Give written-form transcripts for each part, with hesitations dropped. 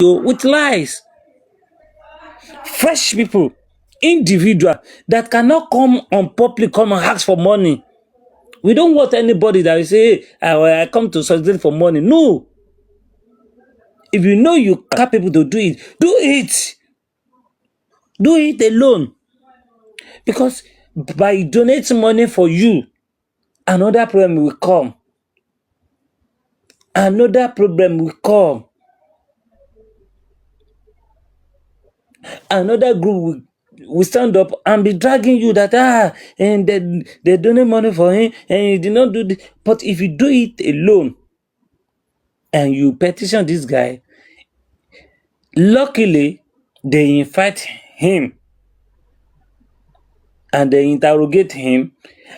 you with lies. Fresh people, individual that cannot come on public, come and ask for money. We don't want anybody that will say, hey, I come to succeed for money. No. If you know you are capable to do it, do it. Do it alone. Because by donating money for you, another problem will come. Another problem will come. Another group will stand up and be dragging you that and they donate money for him and you did not do this. But if you do it alone and you petition this guy, luckily they invite him and they interrogate him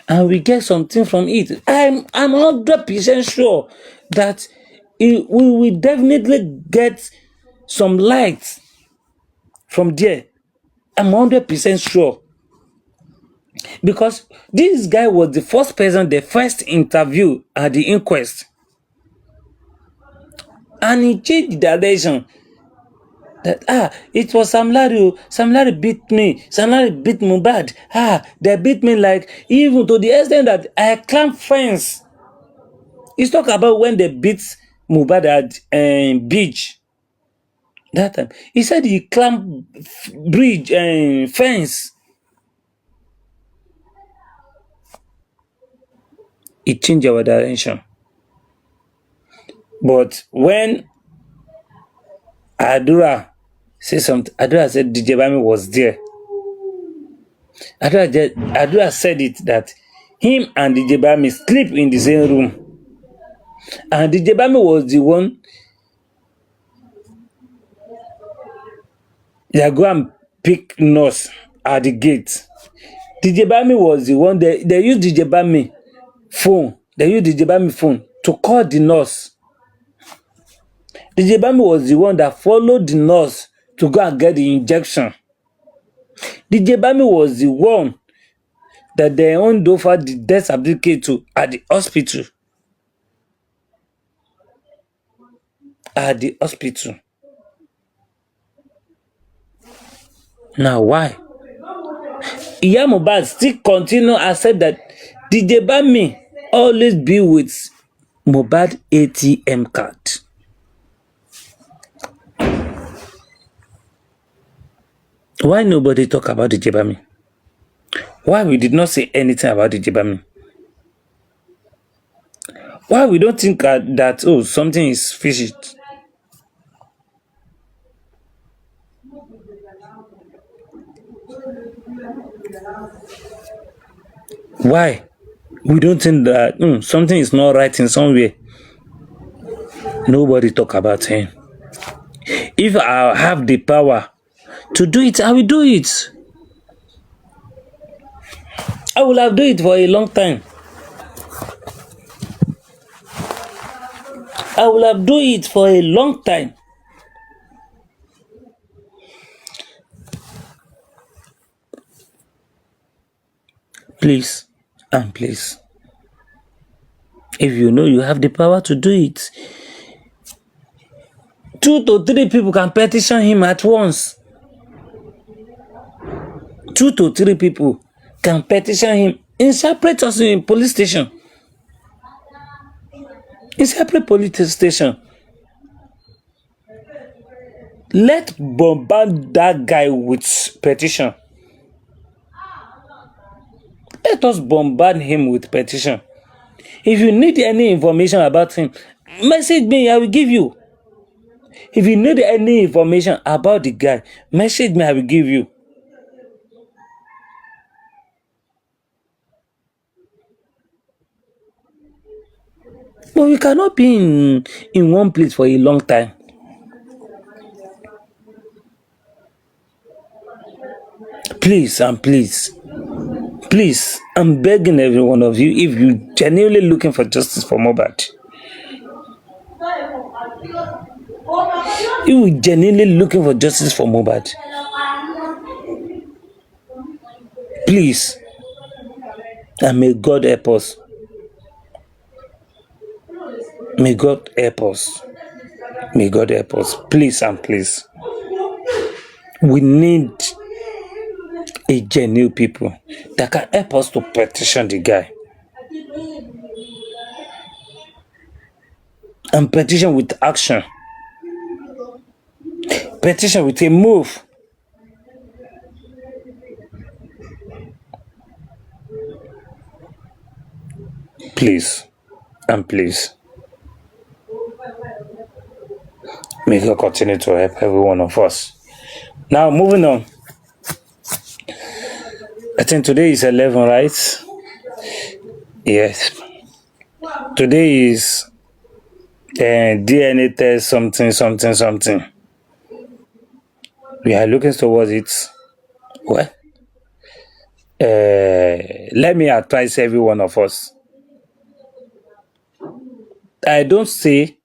and we get something from it. I'm 100% sure that we will definitely get some light from there. I'm 100% sure. Because this guy was the first person, the first interview at the inquest. And he changed the direction. That it was Sam Larry. Sam Larry beat me. Sam Larry beat Mohbad. They beat me like even to the extent that I climbed fence. He's talking about when they beat Mohbad at beach. That time. He said he climbed bridge and fence. It changed our direction. But when Adura said something, Adura said DJ Bami was there. Adura said it that him and DJ Bami sleep in the same room. And DJ Bami was the one that go and pick nurse at the gate. DJ Bami was the one, they used DJ Bami phone. They used DJ Bami phone to call the nurse. DJ Bami was the one that followed the nurse to go and get the injection. DJ Bami was the one that they handed over the death certificate to at the hospital. At the hospital. Now why? Iya Mohbad still continue and said that DJ Bami always be with Mohbad ATM card. Why nobody talk about DJ Bami? Why we did not say anything about DJ Bami? Why we don't think that something is fishy? Why we don't think that something is not right in somewhere? Nobody talk about him. If I have the power to do it, I will do it. I will have done it for a long time. I will have done it for a long time. Please and please, if you know you have the power to do it, 2 to 3 people can petition him at once. 2 to 3 people can petition him in separate also in police station. In separate police station. Let's bombard that guy with petition. Let us bombard him with petition. If you need any information about him, message me, I will give you. If you need any information about the guy, message me, I will give you. But we cannot be in one place for a long time. Please and please, I'm begging every one of you, if you genuinely looking for justice for Mohbad, you genuinely looking for justice for Mohbad, please, and may God help us. May God help us. May God help us. Please and please. We need a genuine people that can help us to petition the guy. And petition with action. Petition with a move. Please and please. May God continue to help every one of us. Now, moving on. I think today is 11, right? Yes. Today is DNA test something. We are looking towards it. Well, let me advise every one of us. I don't say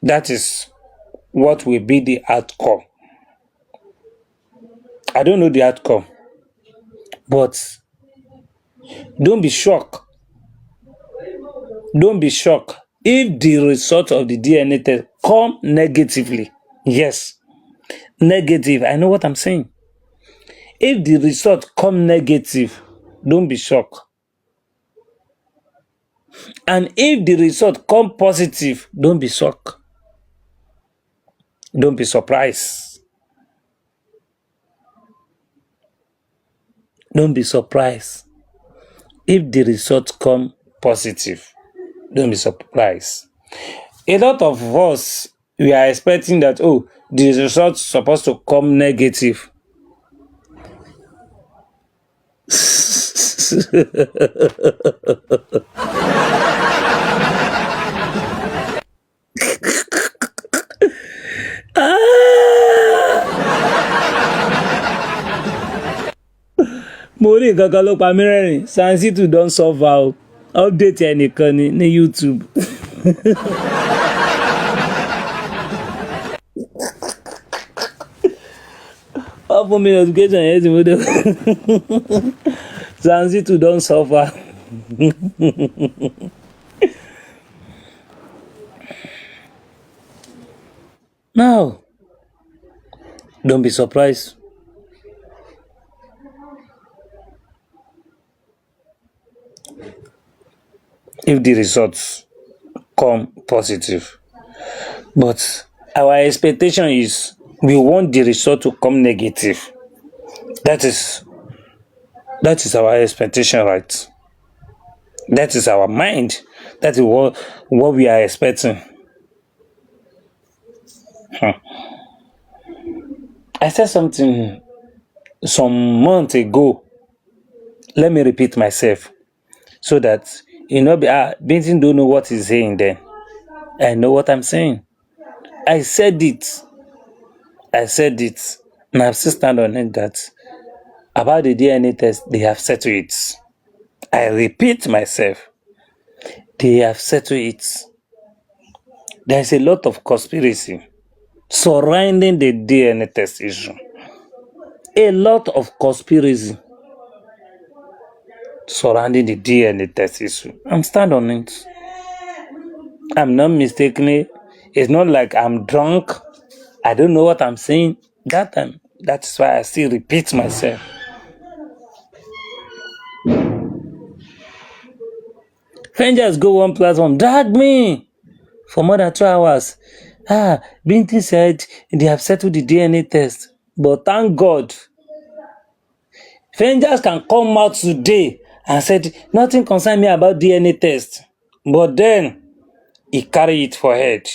that is what will be the outcome. I don't know the outcome. But don't be shocked. Don't be shocked if the result of the DNA test come negatively. Yes, negative. I know what I'm saying. If the result come negative, don't be shocked. And if the result come positive, don't be shocked. Don't be surprised. Don't be surprised. If the result come positive, don't be surprised. A lot of us, we are expecting that, oh, the result is supposed to come negative. Mo rí nǹkan kan ló pa mí rẹ́rìn. Sansitu don suffer o. Update ẹnìkan ni ní YouTube. Wọ́n fún mi notification yẹn tí mo dé. Sansitu don suffer. Now, don't be surprised. If the results come positive. But our expectation is we want the result to come negative. That is our expectation, right? That is our mind. That is what we are expecting. I said something some months ago. Let me repeat myself so that Bintin don't know what he's saying then. I know what I'm saying. I said it. And I've still stand on it that about the DNA test, they have settled it. I repeat myself. They have settled it. There's a lot of conspiracy surrounding the DNA test issue. A lot of conspiracy surrounding the DNA test issue. I'm stand on it. I'm not mistakenly. It's not like I'm drunk. I don't know what I'm saying that time. That's why I still repeat myself. Strangers go one platform, drag me for more than 2 hours. Binti said they have settled the DNA test. But thank God, strangers can come out today and said nothing concern me about DNA test. But then he carry it for head.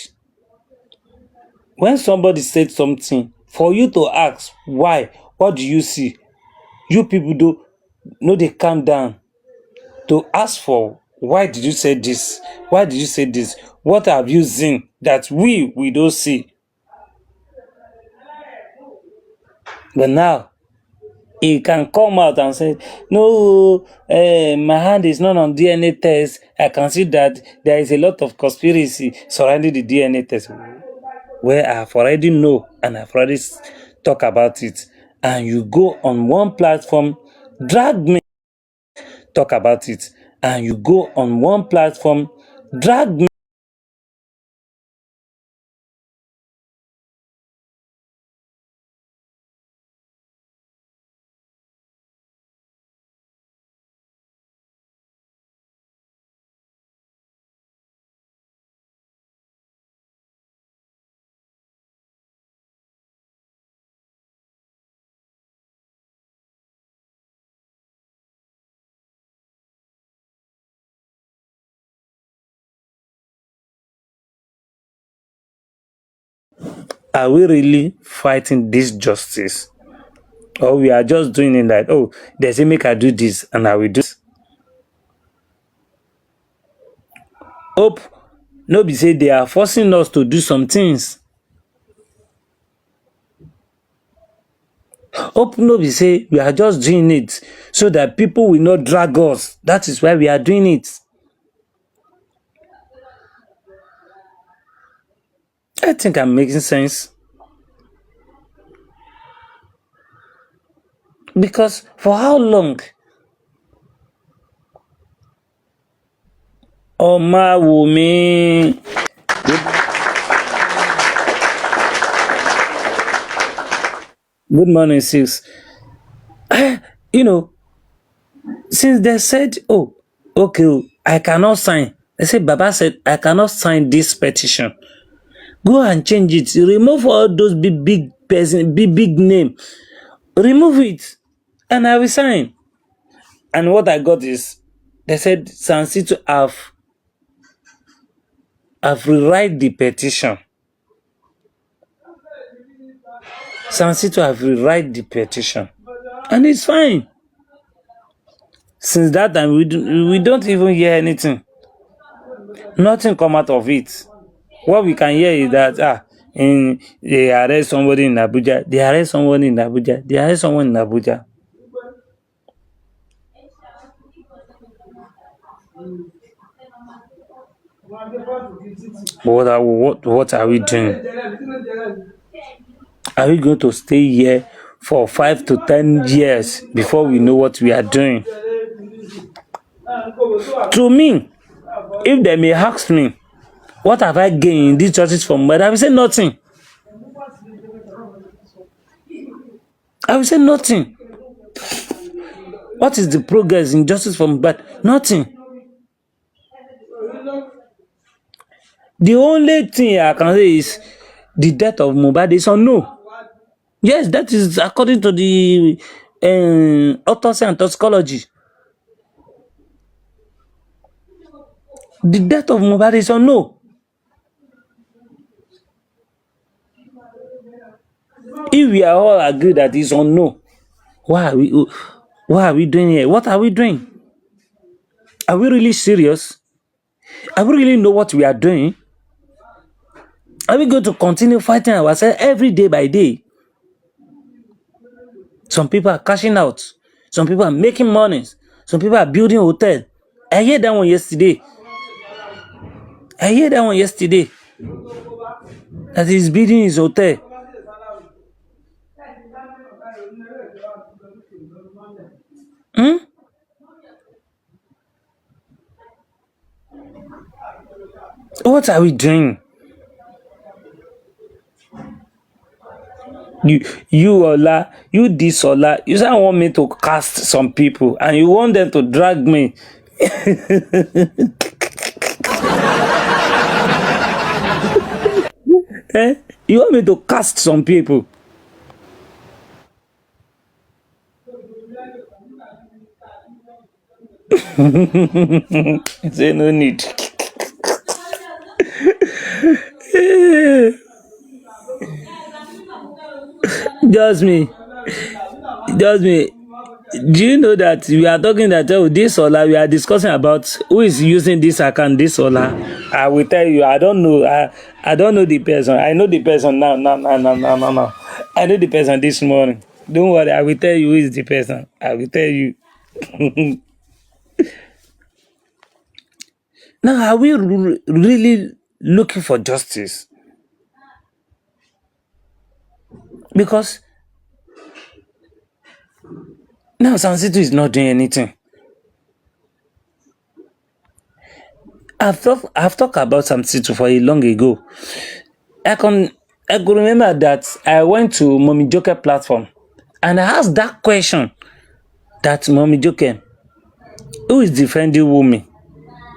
When somebody said something, for you to ask why, what do you see? You people they calm down to ask for why did you say this? Why did you say this? What have you seen that we don't see? But now he can come out and say, no, my hand is not on DNA test. I can see that there is a lot of conspiracy surrounding the DNA test. Where I have already know and I've already talk about it. And you go on one platform, drag me, talk about it. And you go on one platform, drag me. Are we really fighting this justice? Or we are just doing it like, oh, they say make I do this and I will do this. Hope no be say they are forcing us to do some things. Hope no be say we are just doing it so that people will not drag us. That is why we are doing it. I think I'm making sense. Because for how long? Omawumi. Good morning, sis. You know, since they said, oh, okay, I cannot sign. They said, Baba said, I cannot sign this petition. Go and change it. Remove all those big person, big name. Remove it. And I will sign. And what I got is, they said, Sansito have rewrite the petition. Sansito have rewrite the petition. And it's fine. Since that time, we don't even hear anything. Nothing come out of it. What we can hear is that they arrest somebody in Abuja, they arrest someone in Abuja, they arrest someone in Abuja. What are we doing? Are we going to stay here for 5 to 10 years before we know what we are doing? To me, if they may ask me, what have I gained in these churches from murder? I will say nothing. I will say nothing. What is the progress in justice from bad? Nothing. The only thing I can say is the death of Mohbad is unknown. Yes, that is according to the autopsy and toxicology. The death of Mohbad is unknown. If we are all agreed that it's unknown, why are we doing here? What are we doing? Are we really serious? Are we really know what we are doing? Are we going to continue fighting ourselves every day by day? Some people are cashing out. Some people are making money. Some people are building hotels. I heard that one yesterday. That he's building his hotel. What are we doing? You Ola, you this Ola, you say want me to cast some people and you want them to drag me. Eh? You want me to cast some people? Say no need. Just me. Do you know that we are talking that this Ola, we are discussing about who is using this account, this Ola? I will tell you, I don't know. I don't know the person. I know the person now. No. I know the person this morning. Don't worry, I will tell you who is the person. I will tell you. Now, are we really looking for justice? Because now Sansito is not doing anything. I've talked about Sansito for a long ago. I could remember that I went to Mommy Joker platform and I asked that question that Mommy Joker, who is defending women?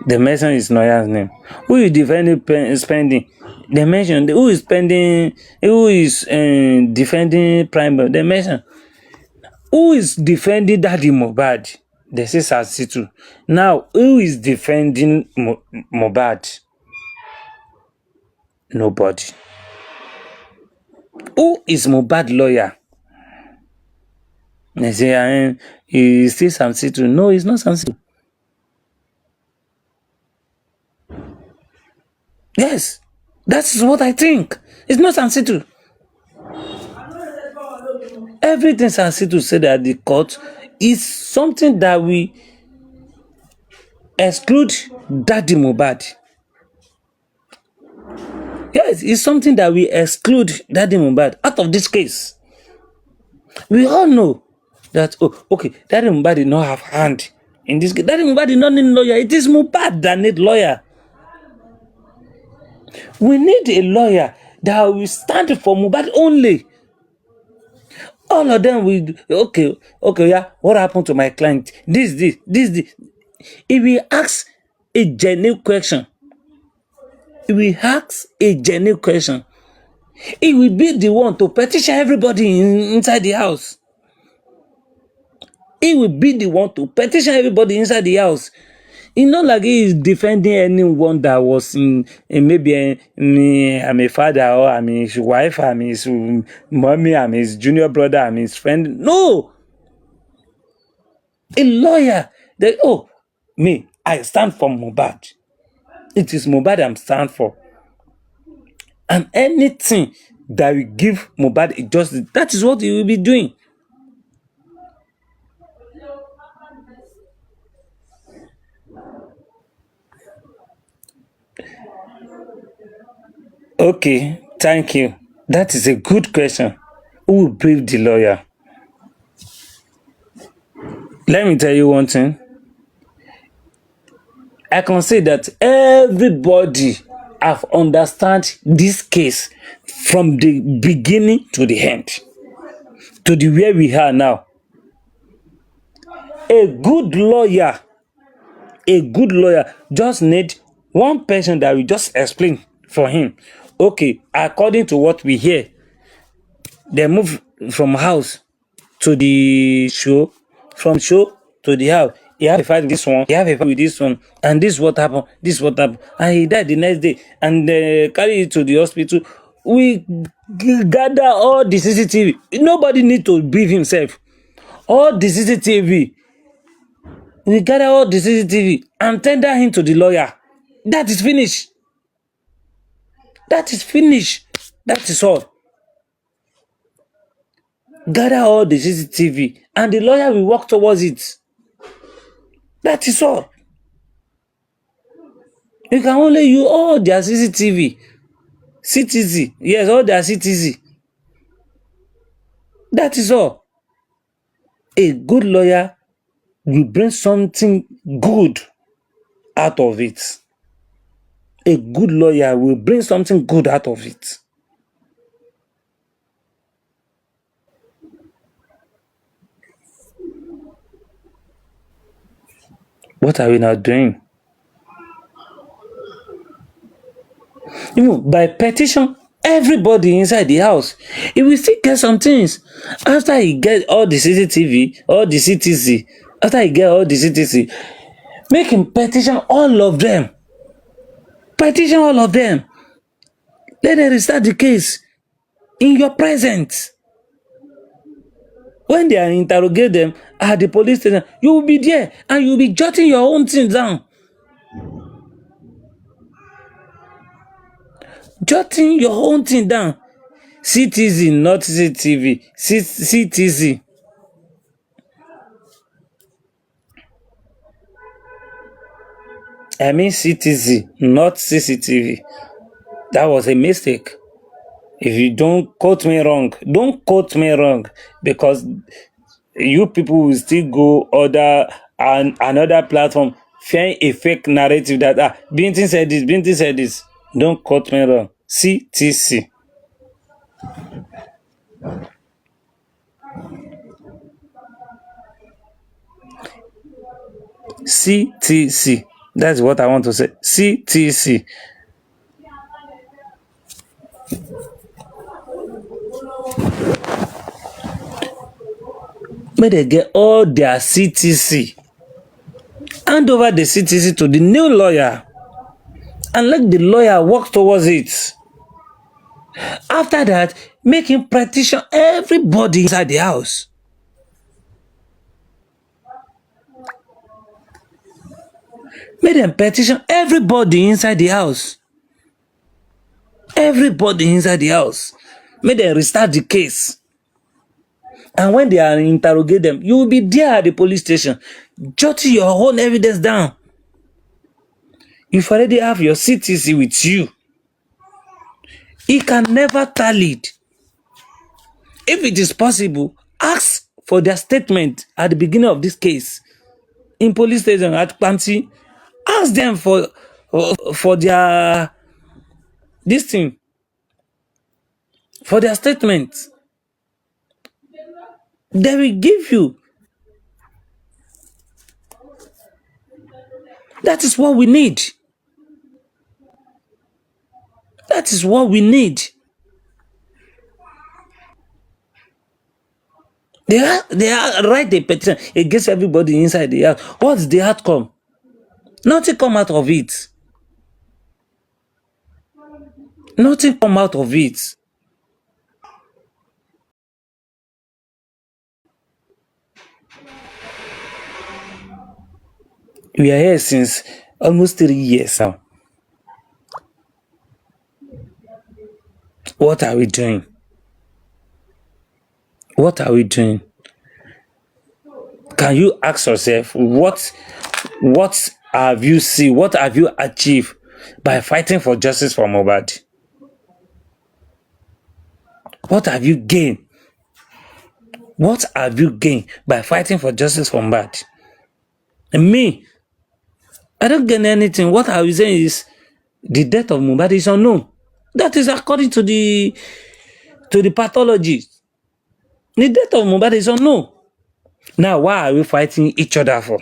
They mentioned his lawyer's name. Who is defending spending? They mentioned who is defending prime. They mentioned who is defending Daddy Mohbad. They say Sansito. Now who is defending Mohbad? Nobody. Who is Mohbad lawyer? They say, is still Samsitu. No, it's not Samsitu. Yes, that's what I think. It's not Samsitu. Everything Samsitu said at the court is something that we exclude Daddy Mohbad. Yes, it's something that we exclude Daddy Mohbad out of this case. We all know that, oh, okay, Daddy Mohbad did not have hand in this case. Daddy Mohbad did not need lawyer. It is Mohbad that need lawyer. We need a lawyer that will stand for Mohbad only. All of them will, okay, yeah, what happened to my client? This. If we ask a genuine question, he will be the one to petition everybody inside the house. He will be the one to petition everybody inside the house. It's not like he is defending anyone that was maybe I'm a father, or I'm his wife, I'm his mommy, I'm his junior brother, I'm his friend. No. A lawyer that, me, I stand for Mohbad. It is Mohbad I'm stand for. And anything that will give Mohbad justice, that is what he will be doing. Okay, thank you. That is a good question. Who will brief the lawyer? Let me tell you one thing. I can say that everybody have understand this case from the beginning to the end, to the where we are now. A good lawyer just need one person that will just explain for him. Okay, according to what we hear, they move from house to the show, from show to the house. He have a fight with this one, he have a fight with this one, and this what happened, and he died the next day, and carry it to the hospital. We gather all the CCTV. Nobody need to brief himself. All the CCTV. We gather all the CCTV and tender him to the lawyer. That is finished. That is all. Gather all the CCTV and the lawyer will work towards it. That is all. You can only use all their CCTV. CTZ. Yes, all their CTZ. That is all. A good lawyer will bring something good out of it. A good lawyer will bring something good out of it. What are we now doing? Even by petition, everybody inside the house, he will still get some things. After he get all the CCTV, all the CTC, make him petition all of them. Petition all of them. Let them restart the case in your presence. When they are interrogate them at the police station, you will be there and you will be jotting your own things down. Jotting your own thing down. CTZ, not CCTV. CTZ. I mean CTZ, not CCTV. That was a mistake. If you don't quote me wrong, because you people will still go other and another platform, fearing a fake narrative that Bintin said this. Don't quote me wrong. CTC. CTC. That's what I want to say. CTC. May they get all their CTC. Hand over the CTC to the new lawyer and let the lawyer work towards it. After that, Make him petition everybody inside the house. Make them petition everybody inside the house. Everybody inside the house. Make them restart the case. And when they are interrogate them, you will be there at the police station, jotting your whole evidence down. If already have your CTC with you, it can never tally it. If it is possible, ask for their statement at the beginning of this case in police station at Pamsi. Ask them for their this thing, for their statement. They will give you. That is what we need. That is what we need. They are write a petition against everybody inside the house. What's the outcome? Nothing come out of it. Nothing come out of it. We are here since almost 3 years now. What are we doing? What are we doing? Can you ask yourself what have you seen? What have you achieved by fighting for justice for Mohbad? What have you gained? What have you gained by fighting for justice for Mohbad? And me, I don't gain anything. What I was saying is the death of Mohbad is unknown. That is according to the pathology. The death of Mohbad is unknown. Now, why are we fighting each other for?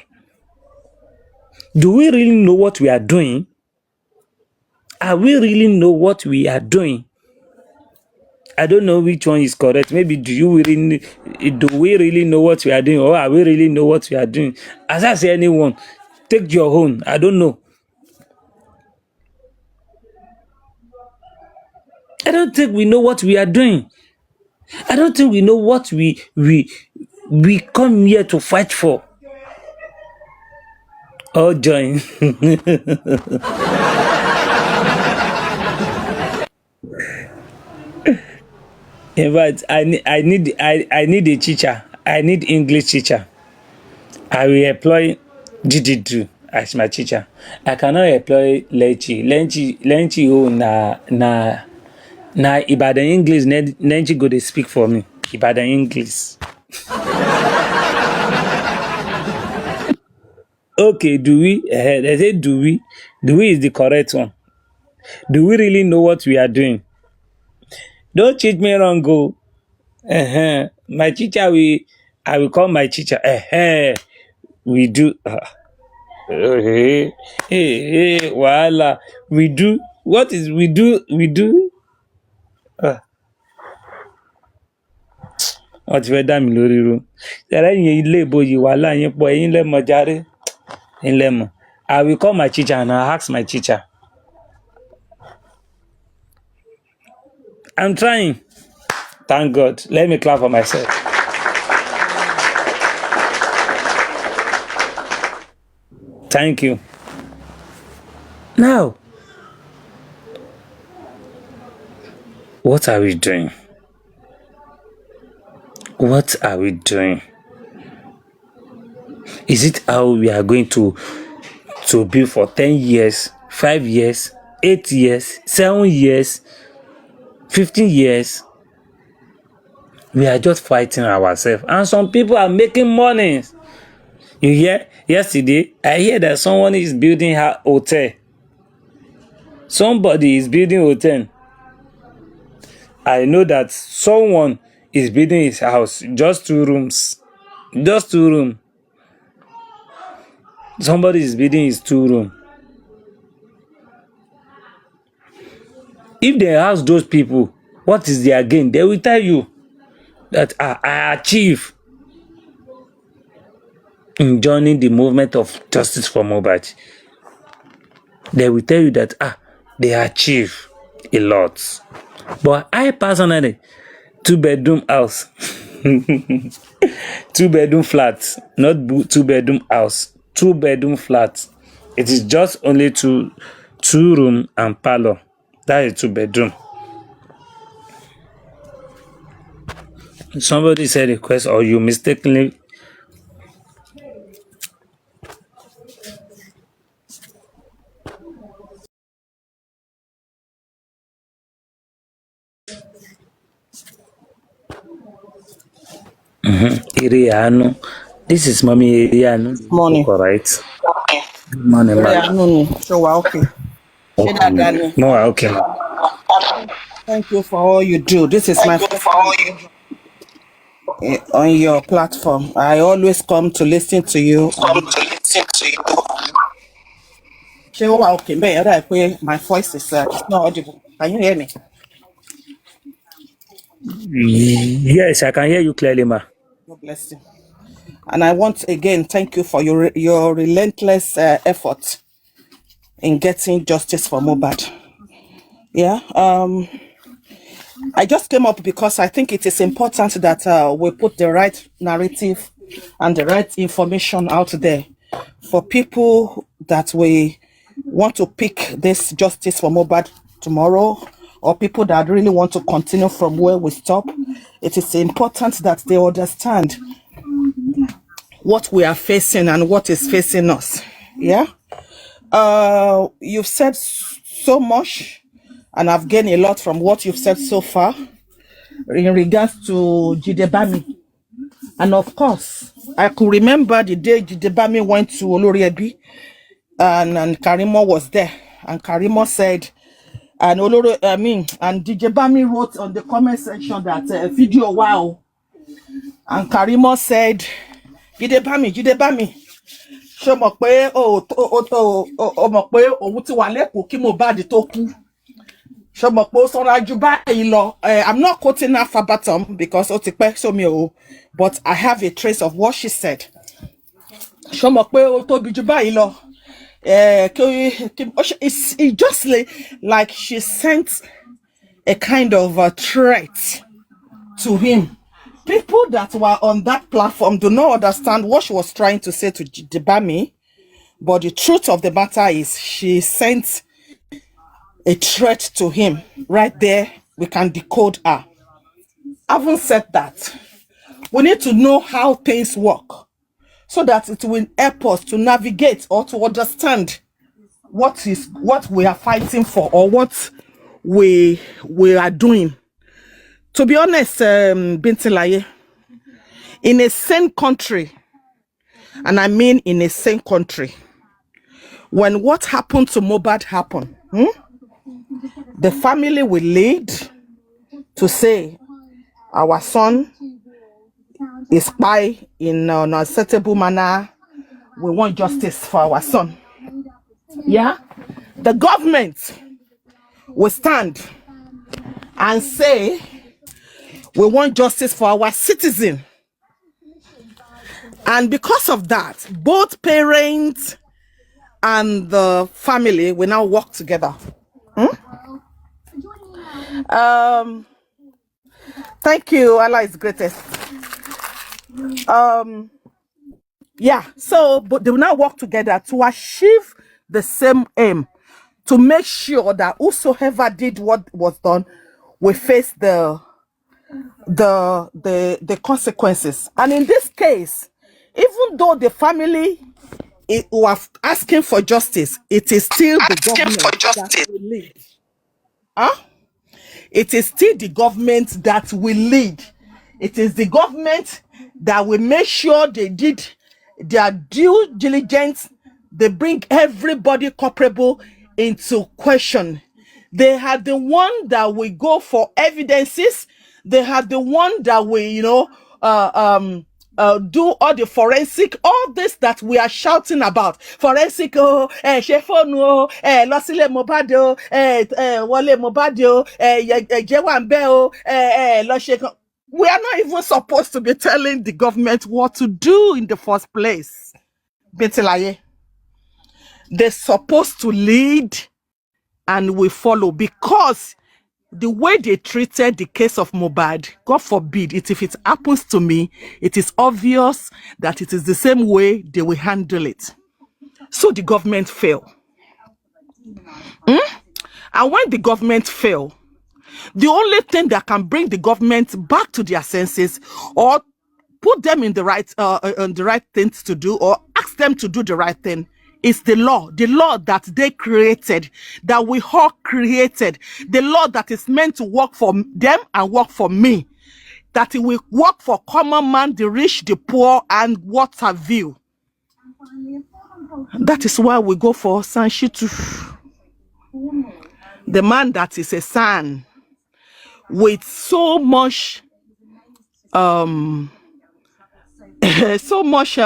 Do we really know what we are doing? Are we really know what we are doing? I don't know which one is correct. Maybe do we really know what we are doing, or are we really know what we are doing? As I say, anyone, take your own. I don't know. I don't think we know what we are doing. I don't think we know what we come here to fight for. Oh, join. In fact, I need a teacher. I need English teacher. I will employ Jididu as my teacher. I cannot employ Lenchi. Lenchi na Ibadan English. Lenchi go dey speak for me. Ibadan English. Okay, do we? They say do we? Do we is the correct one. Do we really know what we are doing? Don't cheat me wrong, go. My teacher, I will call my teacher. We do. Voila. We do. What is we do? We do. Wọ́n ti fẹ́ dá mi lórí ru. Ṣẹ̀rẹ́ yẹn ilé ìbòyè wàhálà yẹn pọ̀ ẹ̀yin lẹ́mọ̀ jàre. Ẹ̀yin lẹ́mọ̀. I will call my teacher and I ask my teacher. I'm trying. Thank God. Let me clap for myself. Thank you. Now, what are we doing? What are we doing? Is it how we are going to be for 10 years, 5 years, 8 years, 7 years, 15 years? We are just fighting ourselves. And some people are making money. You hear? Yesterday, I hear that someone is building a hotel. Somebody is building a hotel. I know that someone is building his house. Just 2 rooms. Just 2 rooms. Somebody is building his 2 rooms. If they ask those people, what is their gain? They will tell you that I achieve in joining the movement of justice for Mohbad. They will tell you that they achieve a lot. But I personally, 2-bedroom house. 2-bedroom flat, not 2-bedroom house. 2-bedroom flat. It is just only two room and parlor. That is 2-bedroom. Somebody said request or you mistakenly. Iriano. This is Mommy Iriano. Morning. Correct. Good morning, Yeah, man. no. So okay. Say that, Danny. More okay. Thank you for all you do. This is my first time on your platform. I always come to listen to you. Say, oh, okay. My voice is it's not audible. Can you hear me? Yes, I can hear you clearly, ma. God bless you. And I want again thank you for your relentless effort in getting justice for Mohbad. Yeah. I just came up because I think it is important that we put the right narrative and the right information out there for people that we want to pick this justice for Mohbad tomorrow, or people that really want to continue from where we stop. It is important that they understand what we are facing and what is facing us. Yeah. You've said so much, and I've gained a lot from what you've said so far in regards to Jidebami. And of course, I could remember the day Jidebami went to Oloriebi and Karimo was there. And Karimo said, and and Jidebami wrote on the comment section that video wow. And Karimo said, Jidebami, show mo pe o mo pe ohun ti wa leko ki Mohbad tó kú. I'm not quoting her verbatim because but I have a trace of what she said. It's just like she sent a kind of a threat to him. People that were on that platform do not understand what she was trying to say to Debami, but the truth of the matter is she sent a threat to him. Right there, we can decode her. Having said that, we need to know how things work so that it will help us to navigate or to understand what we are fighting for or what we are doing. To be honest, Bintinlayer, in a sane country, and I mean in a sane country, when what happened to Mohbad happened, the family will lead to say our son is spy in an acceptable manner. We want justice for our son. Yeah, the government will stand and say we want justice for our citizen. And because of that, both parents and the family will now work together. Thank you. Allah is greatest. Yeah, so but they will now work together to achieve the same aim, to make sure that whosoever did what was done will face the consequences. And in this case, even though the family was asking for justice, it is still the government that will lead. Huh? It is still the government that will lead. It is the government that will make sure they did their due diligence. They bring everybody culpable into question. They are the one that will go for evidences. They are the one that will, do all the forensic, all this that we are shouting about. Forensic, Shefonu, Losile Mobado, Wale Mobado, Jewambe, Loshek. We are not even supposed to be telling the government what to do in the first place. Bintinlayer. They're supposed to lead and we follow because the way they treated the case of Mohbad, God forbid it, if it happens to me, it is obvious that it is the same way they will handle it. So the government failed. And when the government failed, the only thing that can bring the government back to their senses or put them in the right things to do or ask them to do the right thing is the law that they created, that we all created, the law that is meant to work for them and work for me, that it will work for common man, the rich, the poor, and what have you. That is why we go for Sanshitu, the man that is a son with so much so much with so much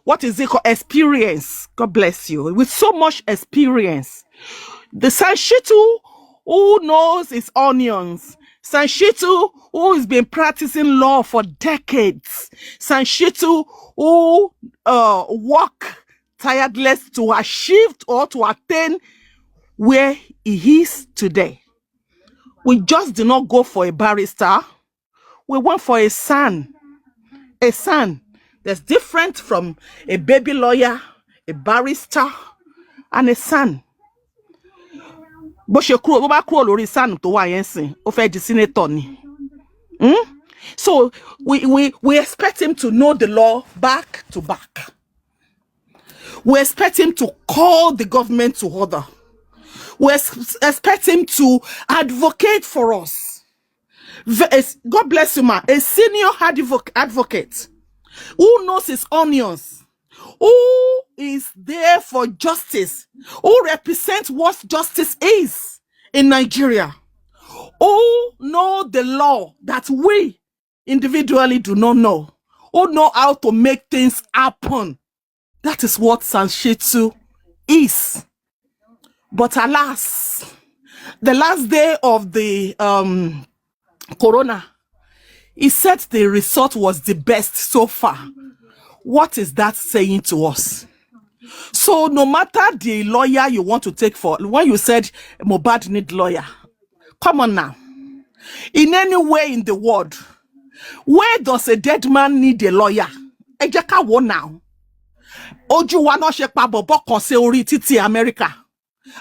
what is it called, experience. God bless you. With so much experience, the Sanshitu who knows his onions, Sanshitu who has been practicing law for decades, Sanshitu who work tireless to achieve or to attain where he is today. We just did not go for a barrister. We went for a son. A son that's different from a baby lawyer, a barrister, and a son. So we expect him to know the law back to back. We expect him to call the government to order. We expect him to advocate for us. God bless you, ma. A senior advocate who knows his onions, who is there for justice, who represents what justice is in Nigeria, who know the law that we individually do not know, who know how to make things happen. That is what Sanshitu is. But alas, the last day of the corona, he said the result was the best so far. What is that saying to us? So no matter the lawyer you want to take for, when you said Mohbad need lawyer, come on now. In any way in the world, where does a dead man need a lawyer? Ejeka wo now. Oju wa no se pa bobo kan se ori titi America.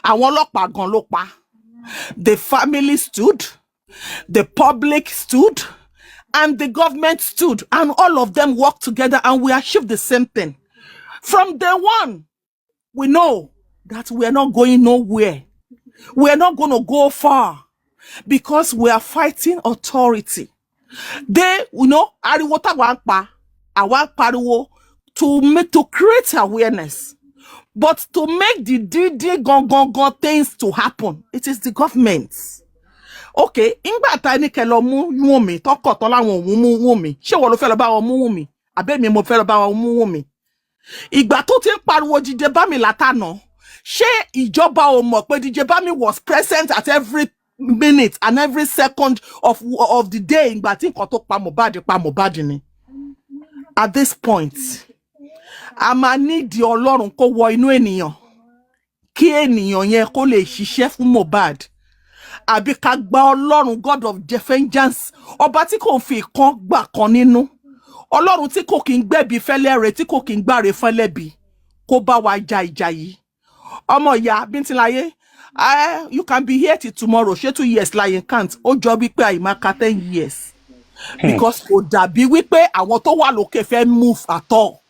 Àwọn ọlọ́pàá gan ló pa. The family stood, the public stood, and the government stood, and all of them worked together, and we achieved the same thing. From day one, we know that we are not going nowhere. We are not going to go far because we are fighting authority. They, ariwo ta wa npa, awa pariwo to create awareness. But to make the things to happen, it is the government. Okay, ingba ta ni ke lo mu Wunmi, toko to lawon mu Wunmi. Se wo lo fe lo ba won mu Wunmi? Abe mi mo fe lo ba won mu Wunmi. Ìgbà tó ti ń pariwo Dj Bami látànà, ṣé ìjọba ò mọ̀ pé Dj Bami was present at every minute and every second of the day ìgbà tí nǹkan tó pa Mohbad ni? At this point, a máa nídìí Ọlọ́run kó wọ inú ènìyàn kí ènìyàn yẹn kó lè ṣiṣẹ́ fún Mohbad. Àbí ká gba Ọlọ́run, God of vengeance, ọba tí kò fi kan gbà kan nínú. Ọlọ́run tí kò kí ń gbẹ̀bí fẹ́lẹ́rẹ̀, tí kò kí ń gbàre fẹ́lẹ́bí, kó bá wa ja ìjà yìí. Ọmọ ìyá Bintinlayer, you can be here till tomorrow. Ṣé 2 years láyé can't? Ó jọ wípé àìmáka 10 years. Because kò dàbí wípé àwọn tó wà lókè fẹ́ move at all.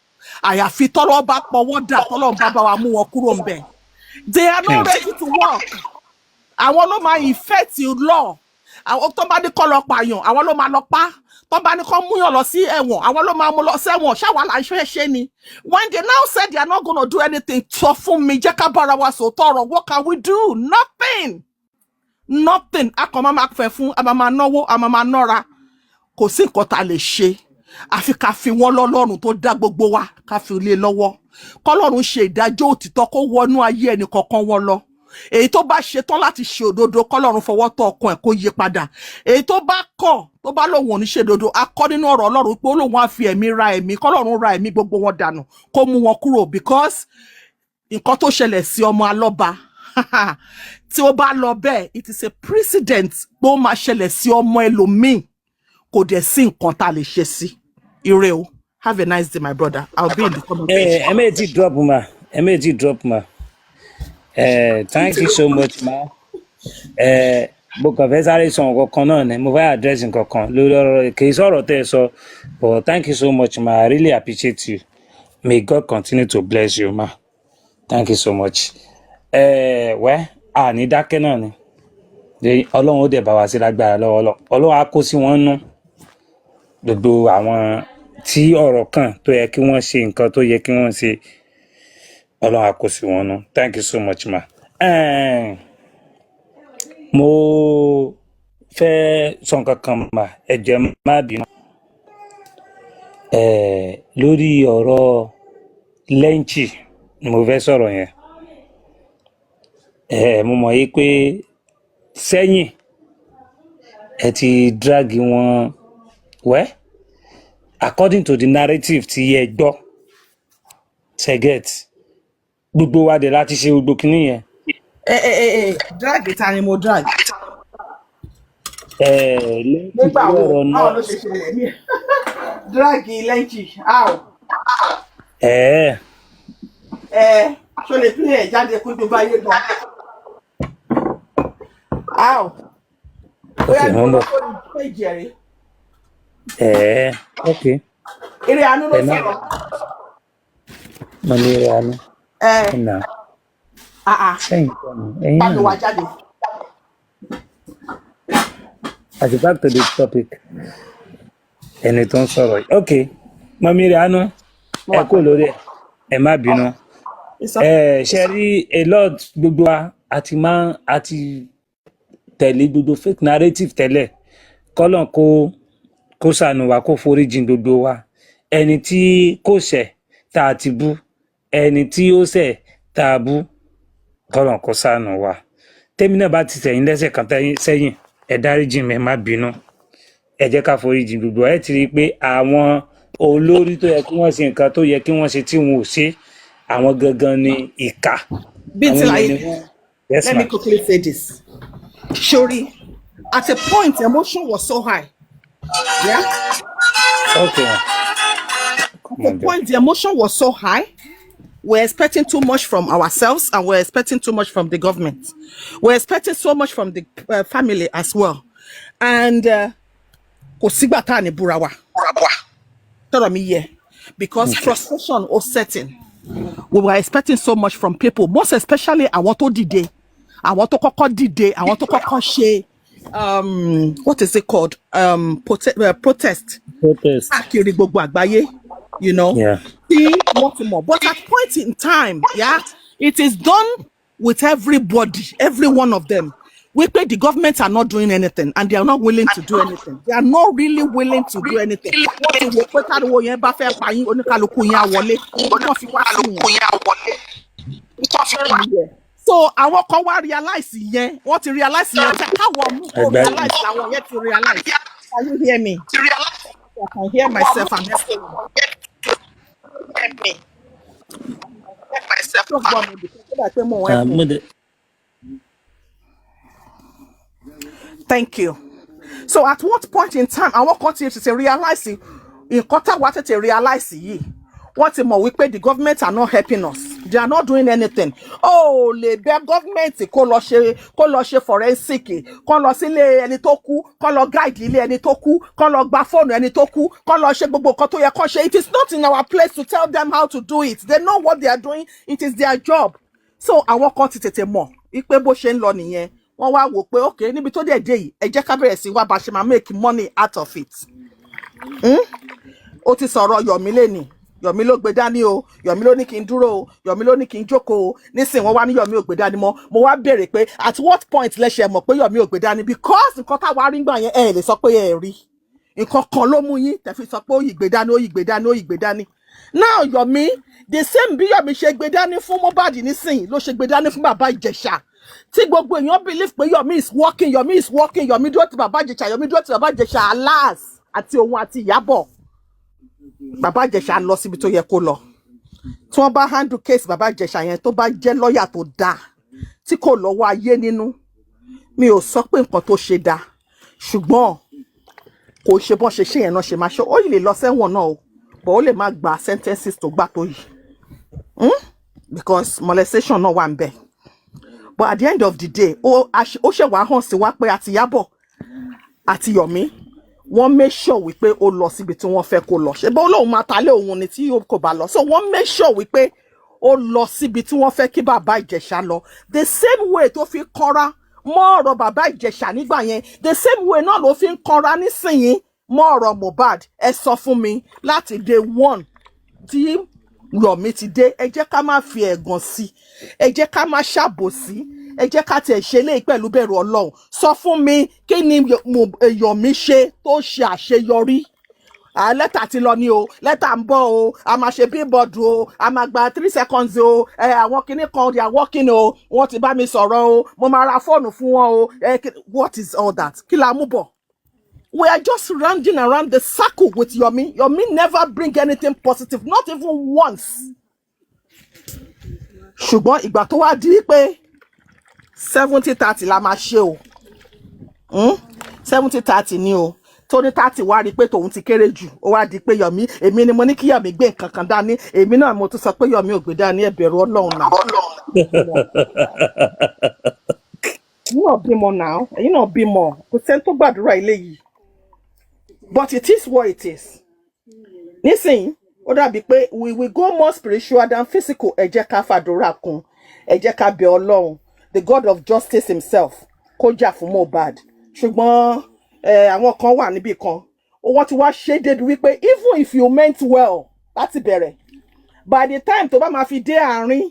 Àyàfi tọ́lọ́ bá pọwọ́ dà, tọ́lọ́ bá bá wa mú wọn kúrò ńbẹ̀. They are not ready to work. Àwọn ló máa infect law. Àwọn tó bá ní kọ́ lọ pààyàn, àwọn ló máa lọ pa. Tó bá ní kọ́ múyàn lọ sí ẹ̀wọ̀n, àwọn ló máa mú lọ sẹ́wọ̀n. Ṣáwa là ń ṣe ni. When they now said they are not going to do anything, sọ fún mi, jẹ́ ká bára wa sòótọ́ ọ̀rọ̀, what can we do? Nothing. Nothing. A kàn máa fẹ́ fún, a máa náwó, a máa nọ́ra. Kò sí nǹkan tá lè ṣe. Àfi ká fi wọ́n lọ́lọ́run tó dá gbogbo wa, ká fi lé lọ́wọ́. Kọ́lọ́run ṣe ìdájọ́ òtítọ́ kó wọnú ayé ẹni kọ̀ọ̀kan wọn lọ. èyí tó bá ṣetán láti ṣe òdodo kọ́lọ́run fọwọ́ tọ́ ọkàn ẹ̀ kó yí padà èyí tó bá kọ̀ tó bá lóun ò ní ṣe òdodo akọ́ nínú ọ̀rọ̀ Ọlọ́run pé Ọlọ́run á fi ẹ̀mí ra ẹ̀mí kọ́lọ́run ra ẹ̀mí gbogbo wọn dànù kó mú wọn kúrò because nǹkan tó ṣẹlẹ̀ sí ọmọ alọ́ba tí ó bá lọ bẹ́ẹ̀ it is a precedent pé ó máa ṣẹlẹ̀ sí ọmọ ẹlòmíì kò dẹ̀ sí nǹkan tá a lè ṣe sí ire o. Have a nice day, my brother. I'll be in the comment section. I made it drop, ma. Thank you so much, ma. Book of Ezari song or Conan, and move addressing Cocon. Case or so. But thank you so much, ma. I really appreciate you. May God continue to bless you, ma. Thank you so much. Well, I need that canon. The Ọlọ́run ó dẹ̀ bá wa sí lágbára lọ́wọ́ Ọlọ́run á kó sí wọn nú gbogbo àwọn tí ọ̀rọ̀ kan tó yẹ kí wọ́n ṣe nǹkan tó yẹ kí wọ́n ṣe Ọlọ́run á kó sí wọn nú. Thank you so much, ma. Mo fẹ́ sọ nǹkan kan, ma. Ẹ jọ̀ọ́ má bínú. Lórí ọ̀rọ̀ lẹ́ǹchì ni mo fẹ́ sọ̀rọ̀ yẹn. Mo mọ̀ yí pé sẹ́yìn ẹ ti drag wọn according to the narrative tí ẹ gbọ́ get gbogbo wa dẹ̀ láti ṣe gbogbo kinní yẹn. Drag ta ni mo drag. Nígbà wo náà ló ṣe ṣẹlẹ̀ ní drag lẹ́ǹkì ṣó lè play ẹ̀ jáde kó gbogbo ayé gan. Okay, okay. Ire Àánú ló sọ̀rọ̀. Mo ní Ire Àánú. Sẹ́yìn kan. Báwo wá jáde? As back to the topic. Ẹni tó ń sọ̀rọ̀. Okay. Mami Ire Àánú. Ẹ kú lórí ẹ̀. Ẹ má bínú. Ṣe rí a lot gbogbo wa àti tẹ̀lé gbogbo fake narrative tẹ́lẹ̀ kọ́lọ̀ kó ṣàánú wa kó foríjìn gbogbo wa ẹni tí kò ṣẹ̀ tá a ti bú ẹni tí ó ṣẹ̀ tá a bú kọ́lọ̀ kó ṣàánú wa tèmi náà bá ti sẹ̀yìn lẹ́sẹ̀ kan sẹ́yìn ẹ dáríjì mi má bínú ẹ jẹ́ ká foríjìn gbogbo ẹ ti rí i pé àwọn olórí tó yẹ kí wọ́n ṣe nǹkan tó yẹ kí wọ́n ṣe tí wọn ò ṣe àwọn gangan ni ìkà. Bintinlayer, let me quickly say this. Shori, at a point, emotion was so high. Yeah? Okay. At a point, the emotion was so high. We're expecting too much from ourselves and we're expecting too much from the government. We're expecting so much from the family as well. And because frustration was setting. We were expecting so much from people, most especially àwọn tó dìde, àwọn tó kọ́kọ́ dìde, àwọn tó kọ́kọ́ ṣe what is it called? Protest. Akiri gbogbo àgbáyé, you know. Yeah. But at point in time, yeah, it is done with everybody, every one of them. We pay the government are not doing anything and they are not willing to do anything. They are not really willing to do anything. So àwọn kan wá realize yẹn, wọ́n ti realize yẹn, káwọn mú kó realize làwọn yẹn ti realize. Can you hear me? I can hear myself and thank you. So at what point in time I want continue to say realizing in quarter what to realize what the government are not helping us. They are not doing anything. Oh, the government kó lọ ṣe forensic, kó lọ sílé ẹni tó kú, kó lọ guide ilé ẹni tó kú, kó lọ gba phone ẹni tó kú, kó lọ ṣe gbogbo nǹkan tó yẹ kó ṣe. It is not in our place to tell them how to do it. They know what they are doing. It is their job. So àwọn kan ti tètè mọ̀ ipe bó ṣe ń lọ nìyẹn. Wọ́n wá wò pé okay níbi tó dé yìí ẹ jẹ́ ká bẹ̀rẹ̀ sí wá bá ṣe máa make money out of it. Ó ti sọ̀rọ̀ Yomi lẹ́ni. Yomi ló gbé dání o, Yomi ló ní kí n dúró o, Yomi ló ní kí n jókòó o. Nísìn wọ́n wá ní Yomi ò gbé dání mọ́. Mo wá béèrè pé at what point lẹ ṣe mọ̀ pé Yomi ò gbé dání because nǹkan tá wá rí gbà yẹn ẹ lè sọ pé ẹ rí. Nǹkan kan ló mú yín tẹ́ fi sọ pé ó yí gbé dání, ó yí gbé dání, ó yí gbé dání. Now Yomi, the same bí Yomi ṣe gbé dání fún Mohbad nísìn ló ṣe gbé dání fún bàbá Ìjẹ̀ṣà. tí gbogbo èèyàn believe pé Yomi is working Yomi dúró ti bàbá Ìjẹ̀ṣà alas àti òun àti Ìyábọ̀ bàbá Ìjẹ̀ṣà lọ síbi tó yẹ kó lọ tí wọ́n bá handle case bàbá Ìjẹ̀ṣà yẹn tó bá jẹ́ lọ́ọ̀yà tó dáa tí kò lọ́wọ́ ayé nínú mi ò sọ pé nǹkan tó ṣe dáa ṣùgbọ́n kò ṣe bọ́n ṣe yẹn náà ṣe máa ṣe ó yìí lè lọ sẹ́wọ̀n náà o but ó lè má gba sentences tó gbà tó yìí because molestation náà wà ń bẹ̀ but at the end of the day ó ṣe wàá hàn sí wa pé àti Ìyábọ̀ àti Yomi wọ́n make sure wípé ó lọ síbi tí wọ́n fẹ́ kó lọ ṣe bó lóun máa talé òun ni tí kò bá lọ so wọ́n make sure wípé ó lọ síbi tí wọ́n fẹ́ kí bàbá Ìjẹ̀ṣà lọ the same way tó fi kọ́ra mọ́ ọ̀rọ̀ bàbá Ìjẹ̀ṣà nígbà yẹn the same way náà ló fi ń kọ́ra nísìnyí mọ́ ọ̀rọ̀ Mohbad ẹ sọ fún mi láti day one tí Yomi ti dé ẹ jẹ́ ká má fi ẹ̀gàn sí ẹ jẹ́ ká má ṣàbòsí ẹ jẹ́ ká tiẹ̀ ṣe léyìí pẹ̀lú bẹ̀rù Ọlọ́run sọ fún mi kí ni Yomi ṣe tó ṣe àṣeyọrí lẹ́tà ti lọ ní o lẹ́tà ń bọ̀ o a máa ṣe billboard o a máa gba 3 seconds o àwọn kinní kan they are working o wọ́n ti bá mi sọ̀rọ̀ o mo máa ra fóònù fún wọn o what is all that kí la mú bọ̀. We are just rounding around the circle with Yomi. Yomi never bring anything positive, not even once. Ṣùgbọ́n ìgbà tó wá di pé 70-30 la máa ṣe o. 70-30 ni o. Tony 30 wá rí pé tòun ti kéré jù. Ó wá di pé Yomi, èmi ni mo ní kí Yomi gbé nǹkan kan dání. Èmi náà mo tún sọ pé Yomi ò gbé dání ẹ bẹ̀rù Ọlọ́run náà. Ẹ̀yin náà bímọ náà. Ẹ̀yin náà bímọ. Kò sẹ́ni tó gbàdúrà ilé yìí. But it is what it is. Nísìnyí, ó dàbí pé we will go more spiritual than physical. Ẹ jẹ́ ká fàdúrà kún. Ẹ jẹ́ ká bẹ̀ Ọlọ́run, the God of justice himself, kó jà fún Mohbad. Ṣùgbọ́n àwọn kan wà níbì kan. Wọ́n ti wá ṣe débi wípé even if you meant well, láti bẹ̀rẹ̀. By the time tó bá máa fi dé àárín,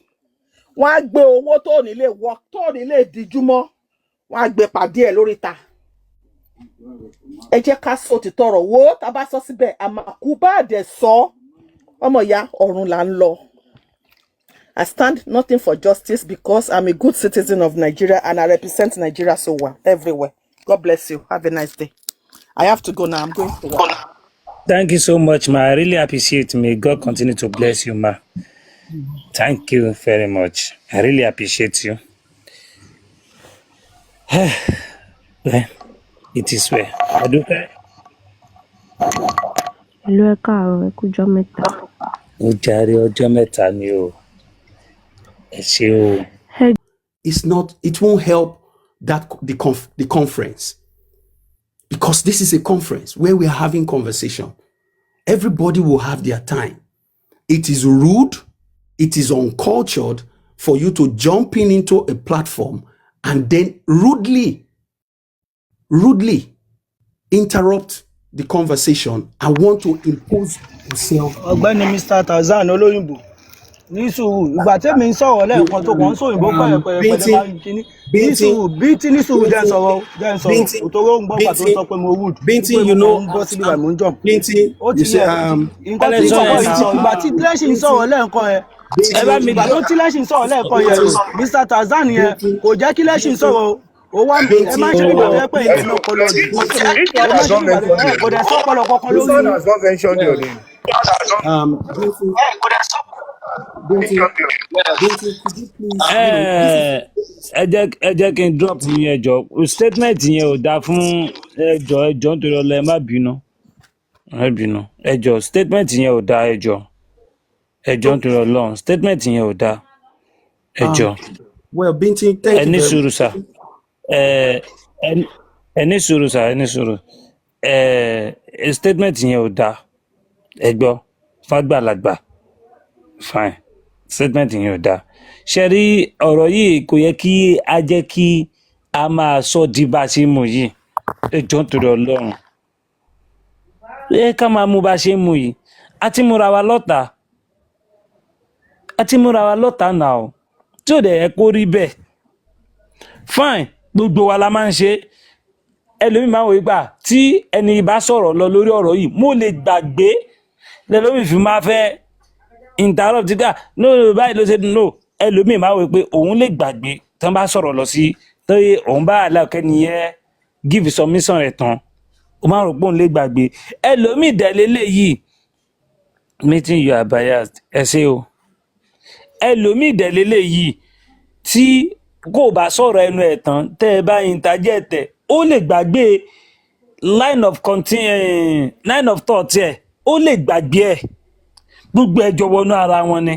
wọ́n á gbé owó tó ní lè work, tó ní lè díjú mọ́. Wọ́n á gbé pàdé ẹ̀ lórí ta. Ẹ jẹ́ ká sọ òtítọ́ ọ̀rọ̀ wo tá bá sọ síbẹ̀ àmàkù bá dẹ̀ sọ ọmọ ìyá ọ̀run là ń lọ. I stand nothing for justice because I'm a good citizen of Nigeria and I represent Nigeria so well everywhere. God bless you. Have a nice day. I have to go now. I'm going to work. Thank you so much, ma. I really appreciate. May God continue to bless you, ma. Thank you very much. I really appreciate you. Well, it is well. I do. Ìlú ẹ káàárọ̀ ẹ kújọ́ mẹ́ta. Ó jàre ọjọ́ mẹ́ta ni o. Ẹ ṣé o. It's not, it won't help that the conference, because this is a conference where we are having conversation. Everybody will have their time. It is rude, it is uncultured for you to jump into a platform and then rudely interrupt the conversation and want to impose yourself. Ọ̀gbẹ́ni Mr. Tarzan olóyìnbó ní sùúrù ìgbà tẹ́mi ń sọ̀rọ̀ lẹ́ẹ̀kan tó kàn ń sòyìnbó pẹ̀lẹ́pẹ̀lẹ́ bá ń kíní ní sùúrù Bintin ní sùúrù jẹ́ ń sọ̀rọ̀ òtòrò ń gbọ́ pàtó sọ pé mo wood Bintin, you know, Bintin ó ti yẹ nǹkan tí sọ̀rọ̀ ìgbà tí lẹ́sìn sọ̀rọ̀ lẹ́ẹ̀kan yẹn ìgbà tó tí lẹ́sìn sọ̀rọ̀ lẹ́ẹ̀kan yẹn Mr. Tarzan yẹn kò jẹ́ kí lẹ́sìn sọ̀rọ̀ ó wá ẹ má ṣe nígbà tó yẹ pé ìdènà ọpọlọ ẹ má ṣe nígbà tó yẹ kò dẹ̀ sọ́pọlọ kankan lórí. Ẹ jẹ́ kí n drop ní ẹjọ́ statement yẹn ò dáa fún ẹjọ́ nítorí ọlọ ẹ má bínú ẹjọ́ statement yẹn ò dáa ẹjọ́ nítorí Ọlọ́run statement yẹn ò dáa ẹjọ́. Well, Bintin, thank you. Ẹni sùúrù sà ẹni sùúrù statement yẹn ò dáa ẹgbọ́ fàgbàlagbà fine statement yẹn ò dáa ṣe rí ọ̀rọ̀ yìí kò yẹ kí a jẹ́ kí a máa sọ di bá ṣe mú yìí ẹjọ́ nítorí Ọlọ́run ká máa mú bá ṣe mú yìí a ti múra wa lọ́tà náà tí ò dẹ̀ yẹ kó rí bẹ́ẹ̀ fine gbogbo wa la máa ń ṣe ẹlòmíì máa ń wò gbà tí ẹni bá sọ̀rọ̀ lọ lórí ọ̀rọ̀ yìí mo lè gbàgbé lẹ́lòmíì fi máa fẹ́ interrupt gbà no báyìí ló ṣe no ẹlòmíì máa wò pé òun lè gbàgbé tán bá sọ̀rọ̀ lọ sí tó òun bá aláàkẹ́ni yẹn give submission rẹ̀ tán ó máa rò pé òun lè gbàgbé ẹlòmíì dẹ̀lélẹ̀ yìí meeting you are biased ẹ ṣe o ẹlòmíì dẹ̀lélẹ̀ yìí tí kò bá sọ̀rọ̀ ẹnu ẹ̀ tán tẹ́ ẹ bá interject ẹ̀ ó lè gbàgbé line of thought ẹ̀ ó lè gbàgbé ẹ̀ gbogbo ẹjọ́ wọnú ara wọn ni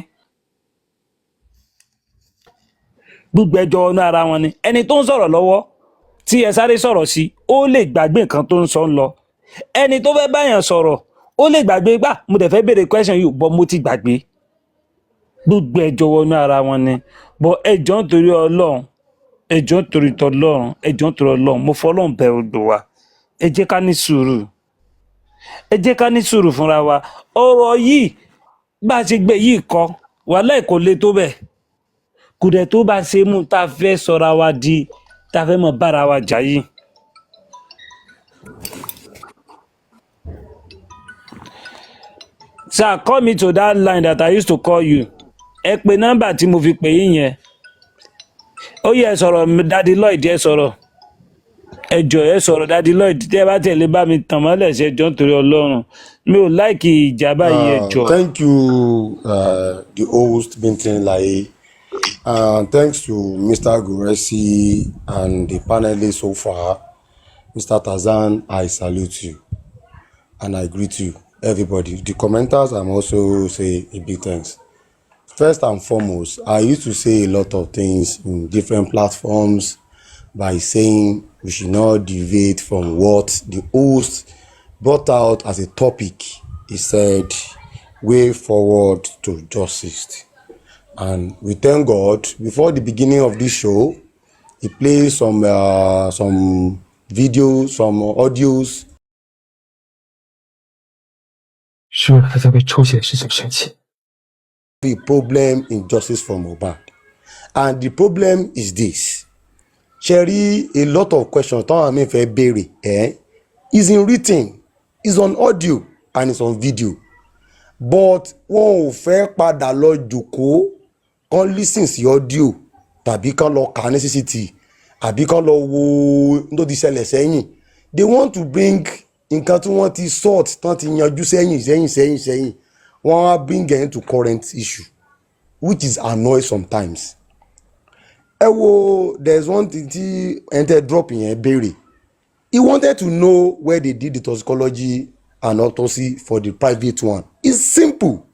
gbogbo ẹjọ́ wọnú ara wọn ni ẹni tó ń sọ̀rọ̀ lọ́wọ́ tí ẹ sáré sọ̀rọ̀ sí ó lè gbàgbé nǹkan tó ń sọ ń lọ ẹni tó fẹ́ báyàn sọ̀rọ̀ ó lè gbàgbé gbà mo dẹ̀ fẹ́ béèrè question yìí bọ́ mo ti gbàgbé gbogbo ẹjọ́ wọnú ara wọn ni bọ́ ẹjọ́ nítorí ọlọ́run ẹjọ́ nítorí tọlọ́run ẹjọ́ nítorí ọlọ́run mo fọlọ́run bẹ̀ odò wa ẹ jẹ́ ká ní sùúrù ẹ jẹ́ ká ní sùúrù fúnra wa ọ̀rọ̀ yìí bá a ṣe gbé yìí kọ́ wàhálà kò le tó bẹ́ẹ̀ kò dẹ̀ tó bá ṣe mú tá a fẹ́ sọra wa di tá a fẹ́ mọ̀ bára wa jà yìí. Sir, call me to that line that I used to call you. Ẹ pè nọ́mbà tí mo fi pè yín yẹn. Ó yẹ sọ̀rọ̀ Daddy Lloyd ẹ sọ̀rọ̀. Ẹ jọ̀ọ́ ẹ sọ̀rọ̀ Daddy Lloyd tí ẹ bá tẹ̀lé bá mi tàn mọ́lẹ̀ ṣe jọ́ nítorí Ọlọ́run. Mi ò láìkì ìjà báyìí ẹ jọ̀ọ́. Thank you, the host Bintinlayer. Thanks to Mr. Guresi and the panelists so far. Mr. Tarzan, I salute you and I greet you, everybody. The commenters, I'm also say a big thanks. First and foremost, I used to say a lot of things in different platforms by saying we should not deviate from what the host brought out as a topic. He said, way forward to justice. And we thank God, before the beginning of this show, he played some videos, some audios. 是还在为抽血的事情生气。 The problem in justice for Mohbad. And the problem is this. Cherry, a lot of questions is in written, is on audio, and it's on video. But wọn ò fẹ́ padà lọ jòkó kán listen sí audio tàbí kán lọ kà ní CCTV àbí kán lọ wo tó ti ṣẹlẹ̀ sẹ́yìn. They want to bring nǹkan tí wọ́n ti sort tán ti yanjú sẹ́yìn wọ́n á bring it into current issue, which is annoying sometimes. There's one thing tí enter drop yẹn béèrè. He wanted to know where they did the toxicology and autopsy for the private one. It's simple.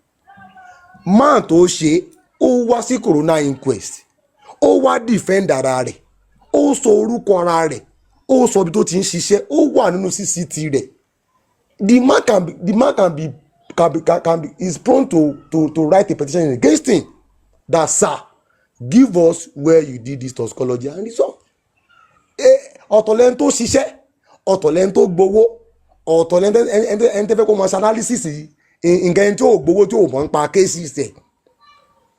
Man tó ṣe ó wá sí corona inquest, ó wá defend ara rẹ̀, ó sọ orúkọ ara rẹ̀, ó sọ bí tó ti ń ṣiṣẹ́, ó wà nínú CCTV rẹ̀. The man can be is prone to write a petition against him that, sir, give us where you did this toxicology and it's all. Ọ̀tọ̀lẹ́ni tó ṣiṣẹ́, ọ̀tọ̀lẹ́ni tó gbowó, ọ̀tọ̀lẹ́ni tó fẹ́ kó máa analysis nǹkan tí ó gbowó tí ó mọ̀ ń pa cases ẹ̀.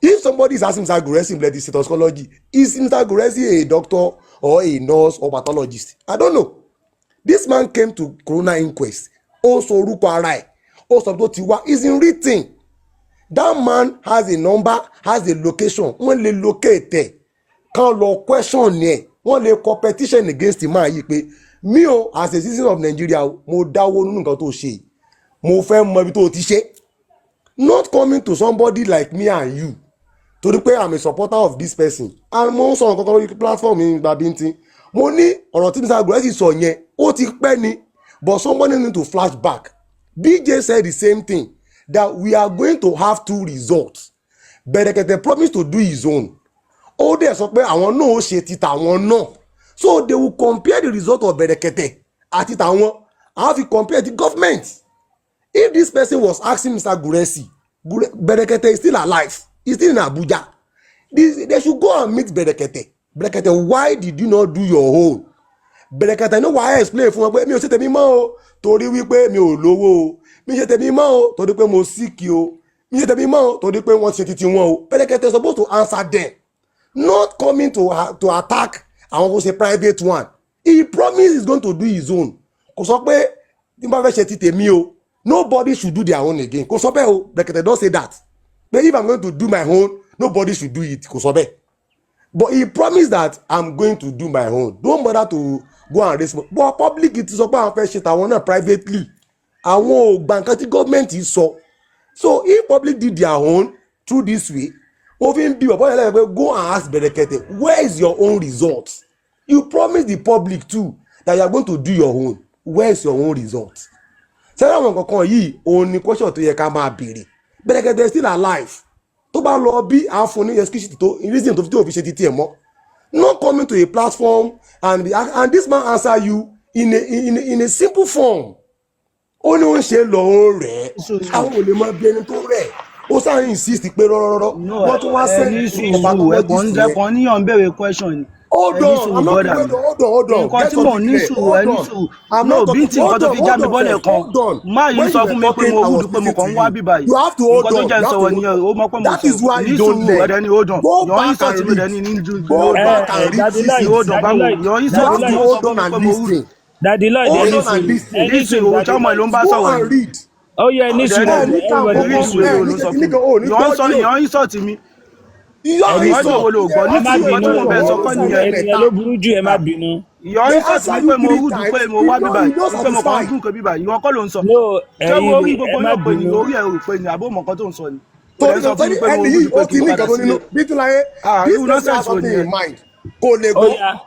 If somebody is asking Mr. Guresi about this toxicology, is Mr. Guresi a doctor or a nurse or pathologist? I don't know. This man came to corona inquest. Also orúkọ ara ẹ̀, ó sọ tó ti wá, is in written. That man has a number, has a location. Wọ́n lè locate ẹ̀, kàn lọ question ẹ̀, wọ́n lè competition against the man yìí pé mi o as a citizen of Nigeria mo dáwó nínú nǹkan tó ṣe, mo fẹ́ mọ ibi tó ti ṣe. Not coming to somebody like me and you torí pé I'm a supporter of this person and mo ń sọ nǹkan kan lórí platform mi gba Bintin. Mo ní ọ̀rọ̀ tí Mr. Guresi sọ yẹn ó ti pẹ́ ni, but somebody need to flash back. BJ said the same thing, that we are going to have two results. Berekete promised to do his own. Ó dẹ̀ sọ pé àwọn náà ó ṣe ti tàwọn náà. So they will compare the result of Berekete àti tàwọn. How we compare the government? If this person was asking Mr. Guresi, Berekete is still alive. He's still in Abuja. They should go and meet Berekete. Berekete, why did you not do your own? Berekete, know why I explain fún wọn pé mi ò ṣe tèmi mọ́ o torí wípé mi ò lówó o. Mi ṣe tèmi mọ́ o torí pé mo sick o. Mi ṣe tèmi mọ́ o torí pé wọ́n ṣe titi wọn o. Berekete is supposed to answer them, not coming to attack àwọn kò ṣe private one. He promised he's going to do his own. Kò sọ pé tí n bá fẹ́ ṣe ti tèmi o, nobody should do their own again. Kò sọ bẹ́ẹ̀ o. Berekete don't say that. But if I'm going to do my own, nobody should do it. Kò sọ bẹ́ẹ̀. But he promised that I'm going to do my own. Don't bother to go and raise money. But public it is about first shit. I want to privately. I want bank the government is so. So if public did their own through this way, go and ask Berekete, where is your own results? You promised the public too that you are going to do your own. Where is your own results? Say àwọn kankan yìí òun ni question tó yẹ ká máa béèrè. Berekete is still alive. Tó bá lọ bí àfọ̀ní excuse tó reason tó fi tó fi ṣe títí ẹ̀ mọ́. Not coming to a platform and this man answer you in a simple form. Ó ní ó ń ṣe lọ rẹ̀ àwọn ò lè máa bí ẹni tó rẹ̀ ó sáà insist pé rọ́rọ́rọ́ wọ́n tún wá sẹ́yìn ẹ̀kan níyàn ń béèrè question. Hold on, I'm not hold on. Nǹkan tí mò ń ní sùúrù ẹ ní sùúrù. No, bí tí nǹkan tó fi já mi bọ́lẹ̀ kan. Má yìí sọ fún mi pé mo wúdú pé mo kàn ń wá bí báyìí. Nǹkan tó jẹ́ ń sọ̀rọ̀ nìyẹn o mọ̀ pé mo sọ ní sùúrù ẹ̀dẹ̀ ni hold on. Yọ̀ ń sọ̀tì mi dẹ̀ ní ju hold on báwo. Yọ̀ ń sọ̀tì mi ó sọ fún mi pé mo wúdú. Daddy Lloyd ẹni sùúrù tí ọmọ ìlú ń bá sọ̀rọ̀. Ó yẹ ẹni sùúrù yọ̀ ń sọ̀tì mi. Ìyọ́ wo ló gbọ́ ní tí ìwọ́n tí mo bẹ̀ sọ kọ́ nìyẹn. Ẹni ló burú jù ẹ má bínú. Ìyọ́ ń sọ sí pé mo rúdù pé mo wá bíbà pé mo kàn ń dùn pé bíbà ìwọ kọ́ ló ń sọ. Ṣé mo rí gbogbo yóò pè ní orí ẹ̀ rò pé ní àbó mọ̀kàn tó ń sọ ni. Torí ẹni yìí ó ti ní ìkàtó nínú Bintinlayer this person has something in mind kò lè gbọ́.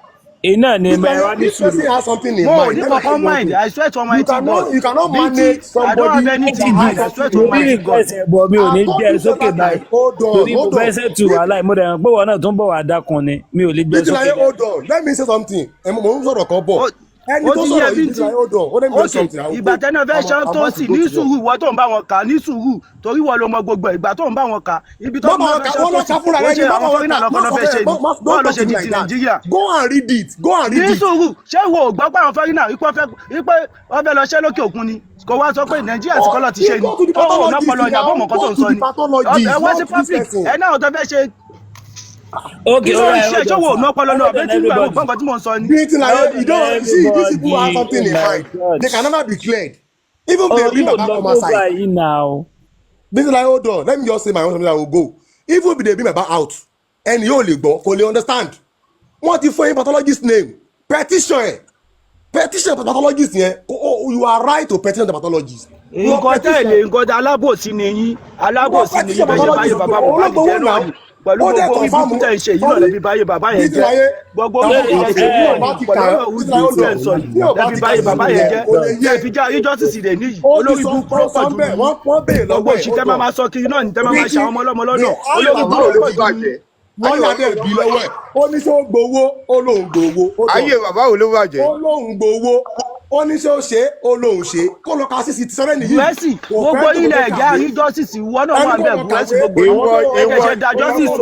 Iná ni mẹ́wàá ní this person has something in Mo mind. ní kankan mind I swear to my God. You cannot manage I don't have anything mind I swear to my God. Bọ̀ mi ò ní gbé ẹ sókè báyìí. Torí mo fẹ́ ṣe tu wàhálà mo dẹ̀ pé wọn náà tún bọ̀ wá dákun ni mi ò lè gbé ẹ sókè. Bintinlayer hold on let me say something mo ń sọ̀rọ̀ kan bọ̀. Ẹni tó sọ̀rọ̀ yìí Bintinlayer hold on let me say something. Ìgbà tẹ́lẹ̀ fẹ́ ṣe tó sì ní sùúrù ìwọ tó ń bá wọn kà ní sùúrù torí wọ́n ló mọ gbogbo ìgbà tó ń bá wọn kà ibi tó ń bá wọn kà wọ́n ṣe àwọn fọ́nrínà lọ́kọ́ fẹ́ ṣe ni wọ́n lọ ṣe di ti Nàìjíríà. Go and read it ní sùúrù ṣé ìwọ ò gbọ́ pé àwọn fọ́nrínà wípé wọ́n fẹ́ lọ ṣẹ́ lókè òkun ni kò wá sọ pé Nàìjíríà ti kọ́lọ̀ ti ṣe ni ó nọ́pọ̀lọ́ ìyàbọ̀ mọ̀kọ́ tó ń sọ ni ẹ wá sí public ẹ náà tó fẹ́ ṣe. Okay, all right. Ṣé wo no polo no be tin gba gbọ́n kan tí mo sọ ni. Bintinlayer you don't see these people have something in mind. They can never be cleared. Even if they bring Baba from outside. Bintinlayer hold on let me just say my own something that will go. Even if they bring Baba out and yóò lè gbọ́ kò lè understand. Wọ́n ti fún pathologist name petition pathologist yẹn you are right to petition the pathologist. Nǹkan tẹ́lẹ̀ nǹkan alábòsí ni yín alábòsí ni yín bẹ́ẹ̀ ṣe báyìí bàbá bàbá jẹ́ náà pẹ̀lú gbogbo ibùkún tẹ̀ ń ṣe yìí náà lẹ́bí báyìí bàbá yẹn jẹ́ gbogbo ibùkún tẹ̀ ń ṣe yìí náà pẹ̀lú ibùkún tẹ̀ ń sọ yìí lẹ́bí báyìí bàbá yẹn jẹ́ yẹn fi já justice rẹ̀ níyì olórí ibùkún pọ̀ jù ní gbogbo òṣìṣẹ́ máa sọ kiri náà ní tẹ́ máa ṣe àwọn ọmọ ọlọ́mọ lọ́dọ̀ olórí ibùkún pọ̀ jù ní. Wọ́n yà dé bí lọ́wọ́ ẹ̀ ó ní ṣé ó gbowó ó lóun gbowó. Ayé bàbá wo ló bàjẹ́? Ó lóun gbowó ó ní ṣé ó ṣe ó lóun ṣe kó lọ ka sí ti sọ́rẹ́ nìyí. Bùrẹ́sì gbogbo ilẹ̀ ẹ̀já rí justice ìwọ náà wà bẹ́ẹ̀ Bùrẹ́sì gbogbo ẹ̀jẹ̀ da justice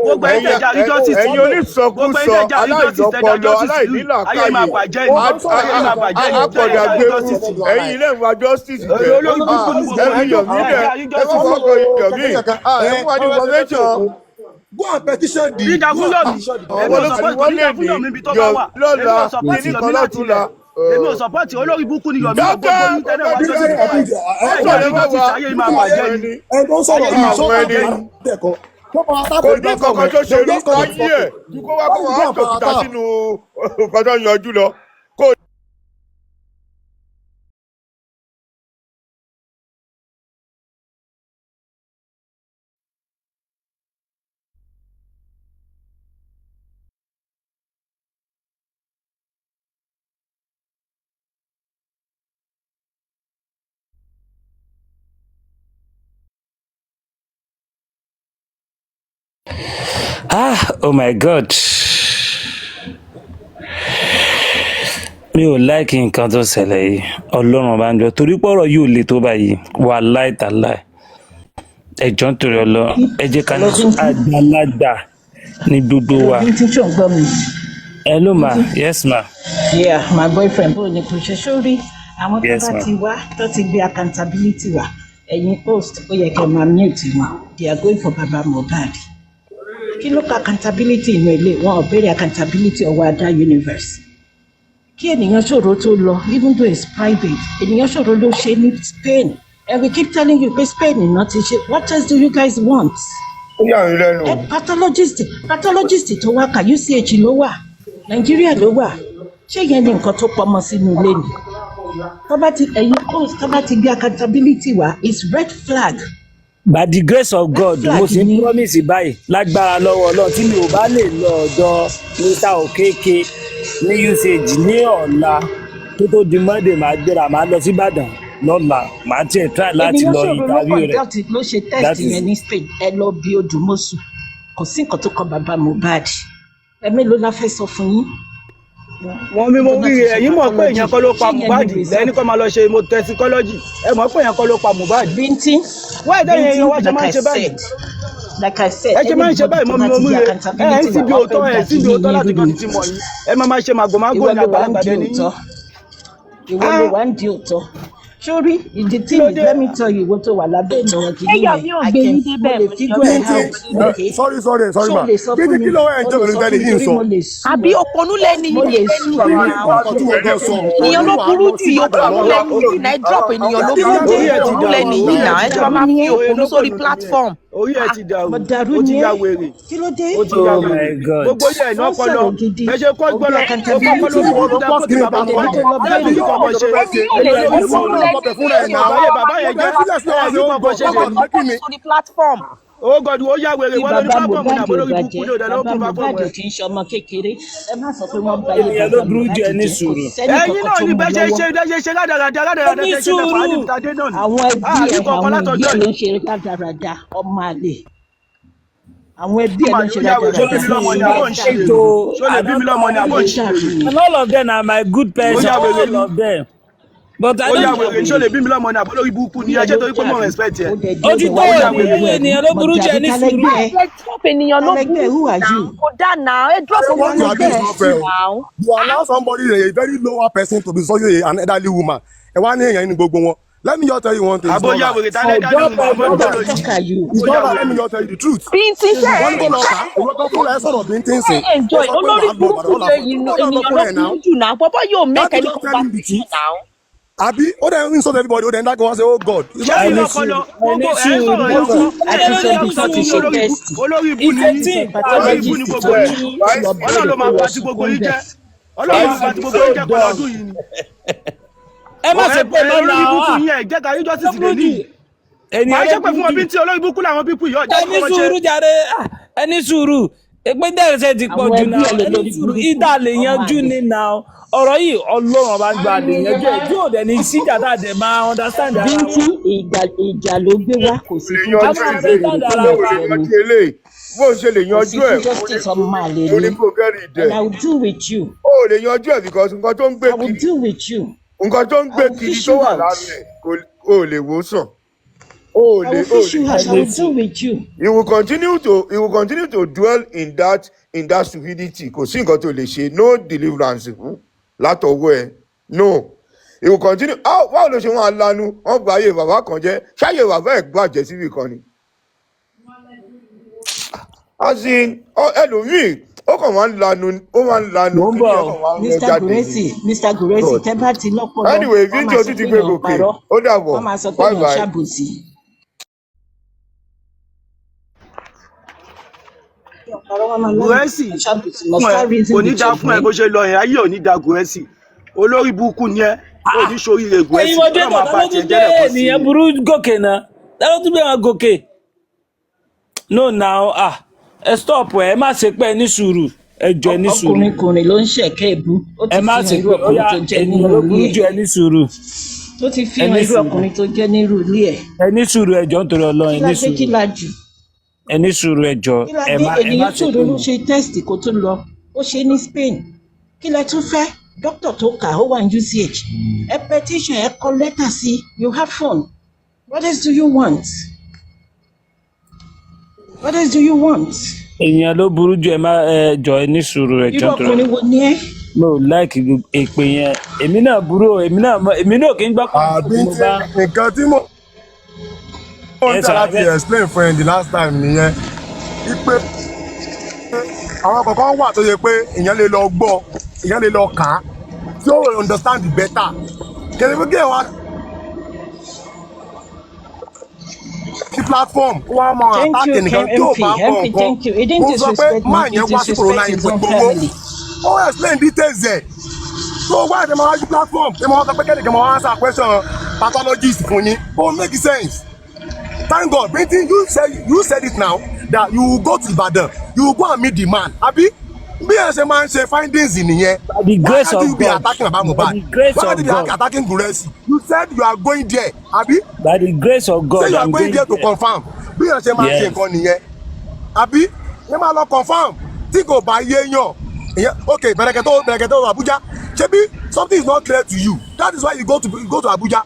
gbogbo ẹ̀jẹ̀ da rí justice ẹ̀yin onísọkúsọ aláìlọ́pọlọ aláìnílàkàyè ayé máa bàjẹ́ ni ayé máa bàjẹ́ ni àpọ̀dà gbẹ̀kú ẹ̀yin ilé ìwà justice tẹ̀ ẹ̀yin yọ̀mí dẹ̀ ẹ̀ fọ́ fọ́kọ̀ yọ̀mí ẹ̀ fọ́ ní information. Go and petition the. Dídá fún yọ̀mí ibi tó bá wà èmi ò sọpọ́tì yọ̀mí láti rẹ̀ èmi ò sọpọ́tì olórí búkú ni yọ̀mí ọgbọ́n ní tẹ́lẹ̀ wá jọ́sí ẹ̀yìn justice ayé máa bàjẹ́ ni ẹ tó sọ̀rọ̀ yìí sọ́kọ̀ ẹ̀kọ́ kò ní kankan tó ṣe rí káyé ẹ̀ kó wá kó wá jòkúta sínú nǹkan tó yanjú lọ. Oh my God. Mi ò like nǹkan tó ṣẹlẹ̀ yìí. Ọlọ́run bá ń jọ torí pọ̀rọ̀ yóò le tó báyìí. Wàláì tàláì. Ẹjọ́ nítorí Ọlọ́run. Ẹ jẹ́ ká ní àgbàlagbà ní gbogbo wa. Hello ma. Yes ma. Yeah, my boyfriend bó ni kò ṣe sórí àwọn tó bá ti wá tó ti gbé accountability wá ẹ̀yin post ó yẹ kẹ́ máa mute wọn. They are going for Baba Mohbad. Kí ló ka accountability inú ilé wọn ò béèrè accountability ọwọ́ Ada universe. Kí ènìyàn ṣòro tó lọ even though it's private ènìyàn ṣòro ló ṣe ní Spain and we keep telling you pé Spain iná ti ṣe what else do you guys want? pathologist tó wá kà UCH ló wà Nàìjíríà ló wà ṣé yẹn ni nǹkan tó pamọ́ sínú ilé ni tó bá ti ẹ̀yin host tó bá ti gbé accountability wá is red flag. By the grace of God mo sì ń promise báyìí lágbára lọ́wọ́ Ọlọ́run tí mi ò bá lè lọ ọ̀dọ̀ Mr. Okeke ní UCH ní ọ̀la tó di Monday máa gbéra máa lọ sí Ìbàdàn lọ́la máa tiẹ̀ try láti lọ interview rẹ̀. ló ṣe test yẹn ní Spain ẹ lọ bí Odùmọ̀ṣù kò sí nǹkan tó kọ bàbá Mohbad ẹ mélòó la fẹ́ sọ fún yín. wọ́n mímú wíri ẹ̀yin mọ̀ pé èèyàn kọ́ ló pa Mohbad lẹ́ni kọ́ máa lọ ṣe toxicology ẹ mọ̀ pé èèyàn kọ́ ló pa Mohbad. Bintin wọ́n ẹ̀dá yẹn wá ṣe máa ń ṣe báyìí. like I said ẹ ṣe máa ń ṣe báyìí mọ́ mi mú rẹ ẹ ń síbi òótọ́ ẹ síbi òótọ́ láti kàn ti mọ̀ yín ẹ máa ṣe màgòmágò ní àgbàlagbà dẹni. ìwọ ló wá ń di òótọ́ sórí ìdí tí mi let me tell you ìwọ tó wà lábẹ́ ìnáwó kìíní yẹn mo lè figure it out. sorry ma gbèdé kí lọ́wọ́ ẹ̀ ń jẹ́ pẹ̀lú ìtẹ́lẹ̀ yìí ń sọ. àbí òpònú lẹ́ni yìí ènìyàn ló burú jù yìí òpònú lẹ́ni yìí náà ẹ drop ènìyàn ló burú jù yìí òpònú lẹ́ni yìí náà ẹ jọba máa fi òpònú sórí platform. orí ẹ ti dàrú ó ti ya wèrè ó ti ya wèrè gbogbo yẹn ní ọpọlọ ẹ ṣe kọ́ gbọ́dọ̀ ó kọ́ lórí ọdún dákọ́ tí bàbá mi wọ́n ẹ bí kọ̀ọ̀kan ṣe bàbá yẹn jẹ́ oh God ó yá wèrè wọ́n lórí platform náà lórí búkú ní òdà ló kún platform rẹ̀. kì í ṣe ọmọ kékeré ẹ má sọ pé wọ́n bá yé bàbá mi láti jẹ́ ẹ̀yin náà ní bẹ́ẹ̀ ṣe ládàradà ṣe ṣe fàájì ìtàdé náà ni. àwọn ẹbí ẹ̀ àwọn ìyá ló ń ṣe ládàradà ọmọ àlè àwọn ẹbí ẹ̀ ló ń ṣe ládàradà ṣó lè bí mi lọ́mọ ní àbọ̀ ìṣe. And all of them are my good person all of them. But I don't know ṣó lè bí mi lọ́mọ ní àbọ̀ lórí búkú ni ẹjẹ́ torí pé mo respect ẹ. ó ti tó ènìyàn ló burú jẹ ní sùúrù. ẹ drop ènìyàn ló burú kò dá náà ẹ drop ènìyàn ló burú náà. You allow somebody a very lower person to be such an elderly woman ẹ wá ní èèyàn ní gbogbo wọn. Let me just tell you one thing. Aboya wèrè tá lẹ́dá ní ọmọ let me just tell you the truth. Bintin ṣe wọ́n ní kó lọ kà ìwé tó fún ẹ sọ̀rọ̀ Bintin sìn. enjoy olórí burúkú lè ènìyàn ló burú jù náà bọ́bọ́ yóò mẹ́kẹ́ ní kó bá burú jù náà. Abi ó dẹ̀ insult everybody ó dẹ̀ ń dákẹ́ wọ́n say oh God. ṣé ìlú ọpọlọ gbogbo ẹ sọ̀rọ̀ yẹn fún olórí ibu ni gbogbo ẹ Ọlọ́run ló máa bá ti gbogbo yín jẹ́ Ọlọ́run máa bá ti gbogbo yín jẹ́ pẹ̀lú ọdún yìí ni. ẹ má ṣe pé lọ́nà olórí ibùkún yín ẹ̀ jẹ́ ká yíjọ́ sì ti lè ní. máa ṣe pé fún wọn bí tí olórí ibùkún làwọn pípù yìí ọjà ẹni sùúrù jàre ẹni sùúrù èpè dẹ́rẹ́sẹ̀ ti pọ̀ jù náà ẹni sùúrù ìdá lè yanjú ní náà ọ̀rọ̀ yìí Ọlọ́run ọba gba lè yanjú ẹ̀ tí ò dẹ̀ ní síjà tá a dẹ̀ máa understand. Bintin ìjà ló gbé wá kò sí fún bó ṣe lè yanjú ẹ mo ní kó gẹ́rì dẹ and I will deal with you. ó lè yanjú ẹ because nǹkan tó ń gbé kiri I will deal with you. nǹkan tó ń gbé kiri tó wà lára ẹ kò lè wò sàn. I will deal with you. He will continue to dwell in that stupidity. Kò sí nǹkan tó lè ṣe no deliverance látọwọ́ ẹ no. He will continue. Báwo ló ṣe wọn alanu wọn gba ayé bàbá kan jẹ ṣáyé bàbá ẹ gbàjẹ síbì kan ni. As in ẹlòmíì ó kàn máa ń lanu kí ẹ kàn máa ń rẹ jáde ní. Mr. Guresi tẹ́ bá ti lọ́pọ̀lọ́ anyway bí tí o ti gbé gòkè ó dàbọ̀ bye bye. Guresi kò ní da fún ẹ bó ṣe lọ yẹn ayé ò ní da Guresi olórí burúkú ni ẹ ò ní sóríire Guresi ọlọ́run máa bá tiẹ̀ jẹ́ lẹ́kọ̀ọ́ sí i. ènìyàn burú gòkè náà dáná tún bẹ́ẹ̀ wọn gòkè. No now ẹ stop ẹ má ṣe pé ní sùúrù ẹ jọ ní sùúrù. ọkùnrin ló ń ṣẹ̀kẹ́ ìbú ó ti fi hàn irú ọkùnrin tó jẹ́ nírú ilé ẹ̀. ẹ ní sùúrù. ó ti fi hàn irú ọkùnrin tó jẹ́ nírú ilé ẹ̀. ẹ ní sùúrù ẹ jọ nítorí Ọlọ́run ẹ ní sùúrù. kí la jù. ẹ ní sùúrù ẹ jọ ẹ má ṣe pé. ènìyàn tó ló ṣe test kó tó lọ ó ṣe ní Spain kí lẹ tún fẹ́ dókítà tó kà ó wà ní UCH ẹ petition ẹ kọ lẹ́tà sí you have fun what else do you want. What else do you want? èèyàn ló burú jù ẹ má ẹ jọ ẹ ní sùúrù ẹ jọ nítorí. irú ọkùnrin wo ni ẹ. no like èpè yẹn èmi náà burú èmi náà kì í gbọ́ pọ̀ tí mo bá. nǹkan tí mo ń tà láti explain fún ẹ the last time nìyẹn wípé àwọn kọ̀ọ̀kan wà tó yẹ pé èèyàn lè lọ gbọ́ èèyàn lè lọ kà á tí ó understand better kẹ́lẹ́ pé kí ẹ wá. sí platform kó wá máa Thank attack you, ẹnìkan tí ò MP. bá mọ MP, nǹkan thank you. He didn't mo sọ pé disrespect me. máa He yẹn wá sí corona disrespect yẹn his pé own gbowó family. ó explain details ẹ̀ so why dem máa wá sí platform dem máa wá sọ pé kẹ́nìkan máa wá answer question pathologist fún yín ó make sense. Thank God, Binti, you said it now that you will go to Ibadan, you will go and meet the man. Abi, bí ẹ ṣe máa ń ṣe findings nìyẹn. By the Why grace can't you of be God. attacking Baba By Mohbad? the grace Why can't you of be God. attacking Guresi? You said you are going there. Abi, By the grace of say God, you are I'm going going there to there. confirm. Bí ẹ ṣe máa ṣe Yes. nǹkan nìyẹn. Abi, ẹ máa lọ confirm. Tí kò bá yé yàn. Okay, bẹ̀rẹ̀kẹ̀tẹ̀ Abuja. Ṣebí something is not clear to you. That is why you go to Abuja.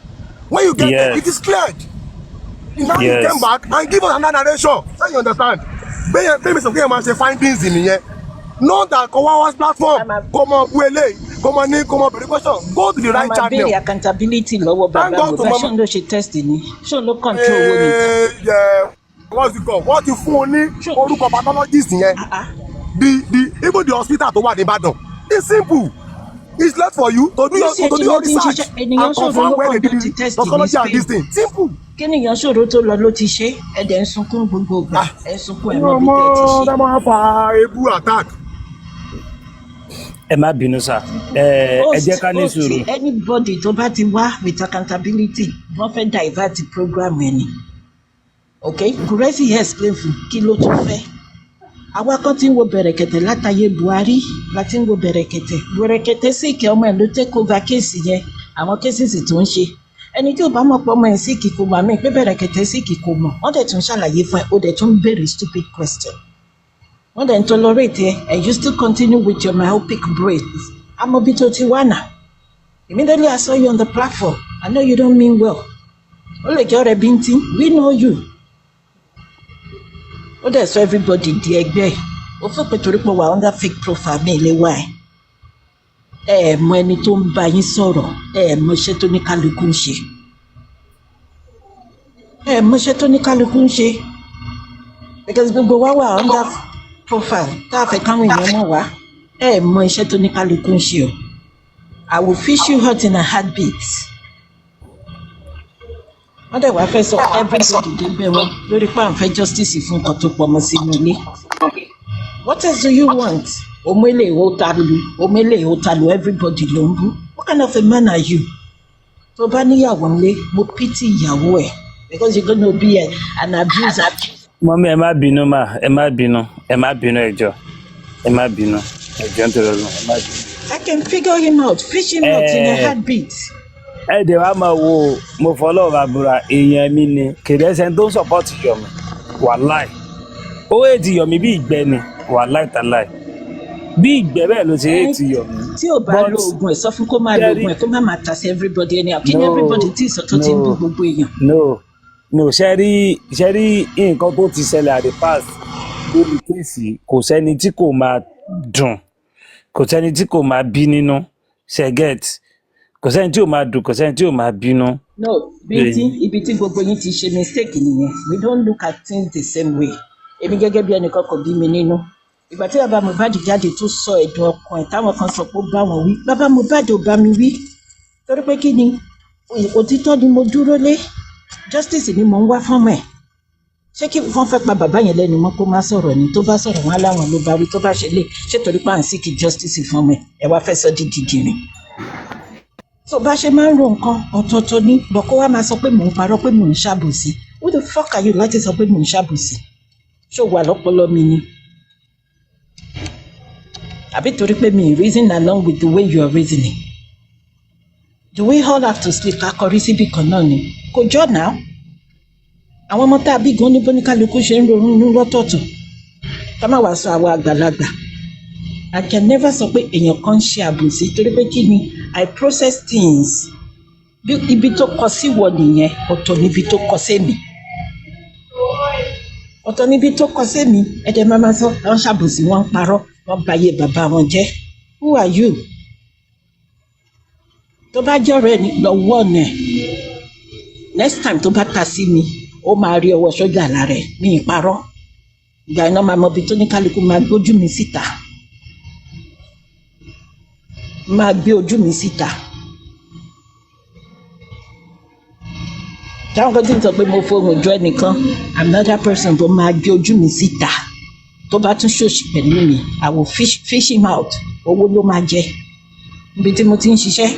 When you get there, it is Yes. cleared. Now you came Yes. back and give us another narration. So you understand? Bẹ́ẹ̀ sọ pé ẹ máa ṣe findings nìyẹn. Not that kò wá platform kò mọ bu eléyìí kò mọ ní kò mọ bẹ̀rẹ̀ question. Go to the right Mama béèrè channel. accountability lọ́wọ́ Thank bàbá God to Mohbad. Ṣé mama. òun ló ṣe test ni? Ṣé òun ló control owó ni? What's it called? Wọ́n ti fún un ní Ṣé orúkọ pathologist yẹn. Even the hospital tó wà ní Ìbàdàn. It's simple. It's left for you to do your research ènìyàn and ṣòro confirm ló where they did conduct the test ní toxicology and Spain. this thing. Simple. Kéèyàn ṣòro tó lọ ló ti ṣe ẹ̀dẹ̀ ń sunkún gbogbo ìgbà ẹ̀ ń sunkún ẹ̀ mọ́ bí Ọmọ tẹ̀ ti ṣe. ọ̀dà máa fa ebu attack. Ẹ má bínú sá. Ẹ jẹ́ ká ní sùúrù. Anybody tó bá ti wá with accountability wọ́n fẹ́ divert the program ẹ̀ ni. Okay, Guresi yẹn explain fún kí ló tún fẹ́. Àwa kan ti ń wo bẹ̀rẹ̀kẹ̀tẹ̀ látàyè Buhari láti ń wo bẹ̀rẹ̀kẹ̀tẹ̀ sí ìkẹ́ ọmọ ẹ̀ ló take over kéèsì yẹn àwọn kéèsì tó ń ṣe. Ẹni tí ò bá mọ̀ pé ọmọ ẹ̀ sí kì kò mọ̀ àmì pé bẹ̀rẹ̀kẹ̀tẹ̀ sí kì kò mọ̀ wọ́n dẹ̀ tún ṣàlàyé fún ẹ ó dẹ̀ tún béèrè stupid question. Wọ́n dẹ̀ ń tolerate ẹ and you still continue with your myopic braids. Àmọ́ bí tó ti wà náà. Immediately I saw you on the platform. I know you don't mean well. Ó lè jẹ́ ọ̀rẹ́ Binti, we know you. Ó dẹ̀ sọ everybody di ẹgbẹ́ ẹ̀. Ó fẹ́ pé torí pé wà under fake profile mi lè wá ẹ̀. Ẹ mọ ẹni tó ń bá yín sọ̀rọ̀, ẹ mọ iṣẹ́ tó ní kálukú ń ṣe. Ẹ mọ iṣẹ́ tó ní kálukú ń ṣe. Because gbogbo wa wà under profile tá a fẹ́ káwọn èèyàn mọ̀ wá. Ẹ mọ iṣẹ́ tó ní kálukú ń ṣe o. I will fish you out in a heartbeat. Wọ́n dẹ̀ wá fẹ́ sọ everybody dé bẹ́ẹ̀ wọ́n lórí pé à ń fẹ́ justice fún nǹkan tó pọ̀ mọ́ sínú ilé. What else do you want? Omele Otalu, everybody ló ń bú. What kind of a man are you? Tó bá níyàwó ńlé, mo pity ìyàwó ẹ̀ because you're gonna be an abuser. Mọ́mí ẹ má bínú mà, ẹ má bínú ẹ jọ̀ọ́. Ẹ má bínú nítorí Ọlọ́run, ẹ má bínú. I can figure him out, fish him out in a heartbeat. Ẹ dẹ̀ wá máa wo mo fọlọ́ bàbúrà èèyàn mi ni kèdè ẹsẹ̀ tó ń sọ̀pọ̀tì Yọ̀mí wàláì. Ó ètì Yọ̀mí bí ìgbẹ́ ni wàláì tàláì. Bí ìgbẹ́ bẹ́ẹ̀ ló ṣe ètì Yọ̀mí. Tí ò bá lo oògùn ẹ̀ sọ fún kó máa lo oògùn ẹ̀ kó má máa ta sí everybody anyhow. Kí ni everybody tí ìsọ̀ tó ti ń bú gbogbo èèyàn? No, ṣe rí nǹkan tó ti ṣẹlẹ̀ at the past lórí kéèsì kò sẹ́ni tí kò máa dùn kò sẹ́ni tí kò máa bí nínú ṣẹ́gẹ́t kò sẹ́ni tí ò máa dùn kò sẹ́ni tí ò máa bínú. No, Binti, ibi tí gbogbo yín ti ṣe mistake nìyẹn. We don't look at things the same way. Èmi gẹ́gẹ́ bí ẹnìkan kò bí mi nínú. Ìgbà tí bàbá Mohbad jáde tó sọ ẹ̀dùn ọkàn ẹ̀ táwọn kan sọ pé ó bá wọn wí. Bàbá Mohbad ò bá mi wí. Torí pé kí ni òtítọ́ ni mo dúró lé. Justice ni mò ń wá fún ẹ̀. Ṣé kí wọ́n fẹ́ pa bàbá yẹn lẹ́nu mọ́ kó má sọ̀rọ̀ ni tó bá sọ̀rọ̀ wọn láwọn ló bá wí tó bá ṣe lè ṣé torí pé à ń seek justice fún ẹ̀ ẹ wá fẹ́ sọ dídìdìrín. So bá ṣe máa ń ro nǹkan ọ̀tọ̀ọ̀tọ̀ ní bọ̀ kó wá máa sọ pé mò ń parọ́ pé mò ń ṣàbòsí. Who the fuck are you láti sọ pé mò ń ṣàbòsí? Ṣó wà lọ́pọlọ mi ni? Àbí torí pé mi reason along with the way you are reasoning? Do we all have to sleep kakọrí síbì kan náà ni? Kò jọ náà. Àwọn ọmọ tá a bí gan ní bóníkálukú ṣe ń ronú lọ́tọ̀ọ̀tọ̀. Ká má wàá sọ àwọn àgbàlagbà. I can never sọ pé èèyàn kan ń ṣe àbòsí torí pé kí ni I process things. Bí ibi tó kọ sí wọ nìyẹn, ọ̀tọ̀ níbi tó kọ sí mi. Ọ̀tọ̀ níbi tó kọ sí mi, ẹ̀dẹ̀ máa máa sọ, wọ́n ṣàbòsí, wọ́n ń parọ́, wọ́n bà ayé bàbá wọn jẹ́. Who are you? Tó bá jẹ́ ọ̀rẹ́ ni lọ́wọ́ ọ̀nà ẹ̀. Next time tó bá ta sí mi, ó máa rí ọwọ́ sójà lára ẹ̀ ní ìparọ́. Ìgbà iná máa mọ ibi tó ní kálukú máa gbójú mi síta. Máa gbé ojú mi síta. táwọn kan ti ń sọ pé mo fohùn jọ ẹnìkan another person tó máa gbé ojú mi síta tó bá tún ṣòṣì pẹ̀lú mi I will fish him out owó ló máa jẹ níbi tí mo ti ń ṣiṣẹ́.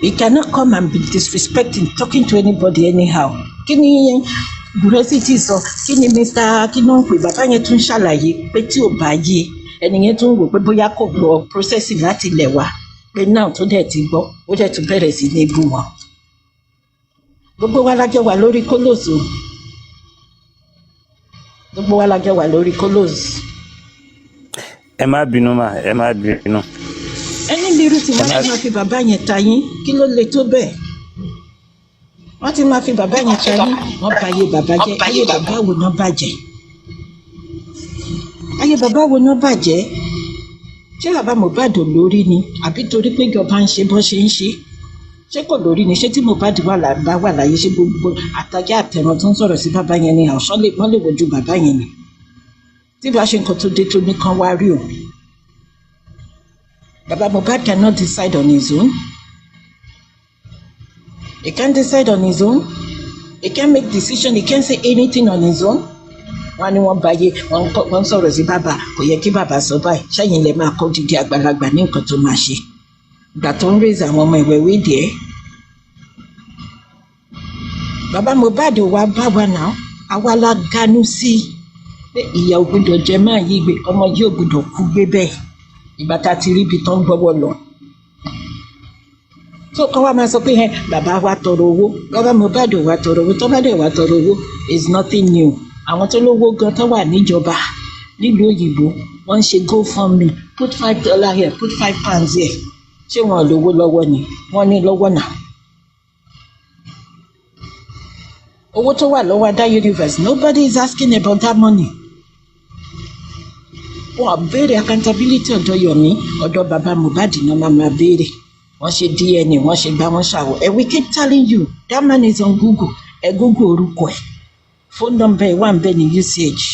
You cannot come and be disrespecting talking to anybody anyhow. Kí ni Gùrẹ́sì ti sọ kí ni Mr. kí ló ń pè bàbá yẹn tún ṣàlàyé pé tí ò bá yé ẹni yẹn tún wò pé bóyá kò gbọ́ processing láti ilẹ̀ wa pé náà tó dẹ̀ ti gbọ́ ó dẹ̀ tún bẹ̀rẹ̀ sí ní bú wọn. Gbogbo wa lájọ wà lórí kólòsì gbogbo wa lájọ wà lórí kólòsì. Ẹ má bínú mà ẹ má bínú. Ẹni bírú tí wọ́n ti máa fi bàbá yẹn ta yín kí ló le tó bẹ́ẹ̀ wọ́n ti máa fi bàbá yẹn ta yín wọ́n bà ayé bàbá jẹ́ ayé bàbá wo náà bàjẹ́ ayé bàbá wo náà bàjẹ́ ṣé bàbá Mohbad lórí ni àbí torí pé ìjọba ń ṣe bó ṣe ń ṣe ṣé kò lórí ni ṣé tí Mohbad wà láyé ṣé gbogbo àtàgé àtẹ̀ràn tó ń sọ̀rọ̀ sí bàbá yẹn ni àwòṣọ́ wọ́n lè wojú bàbá yẹn ni tí bá ṣe nǹkan tó dé tó ní kan wá rí o. Baba Mohbad cannot decide on his own. He can't decide on his own. He can't make decision. He can't say anything on his own. Wọ́n ní wọ́n báyé wọ́n sọ̀rọ̀ sí bàbá kò yẹ kí bàbá sọ báyìí ṣẹ́yìn lè máa kọ́ dídí àgbàlagbà ní nǹkan tó máa ṣe. Ìgbà tó ń raise àwọn ọmọ ìwẹ̀wé díẹ̀. Baba Mohbad wá bá wa náà àwa la ganu sí pé ìyà ò gbọdọ̀ jẹ máa yí gbé ọmọ yìí ò gbọdọ̀ kú gbé bẹ́ẹ̀. Ìgbà tá a ti rí ibi tó ń gbọ́wọ́ lọ. Tó kọ́ wa máa sọ pé bàbá wa tọrọ owó bàbá Mohbad wa tọrọ owó tó bá dẹ̀ wa tọrọ owó is nothing new. Àwọn tó lówó gan tó wà níjọba nílùú òyìnbó wọ́n ń ṣe GoFundMe put $5 here put £5 here. Ṣé wọn ò lówó lọ́wọ́ ni wọ́n ní lọ́wọ́ náà. Owó tó wà lọ́wọ́ Ada Universe nobody is asking about that money. Wọ́n béèrè accountability ọ̀dọ̀ Yomi ọ̀dọ̀ bàbá Mohbad náà máa béèrè wọ́n ṣe DNA wọ́n ṣe gbá wọ́n ṣàwọ̀ we keep telling you that man is on Google Google orúkọ ẹ̀ phone number wà ń bẹ ní usage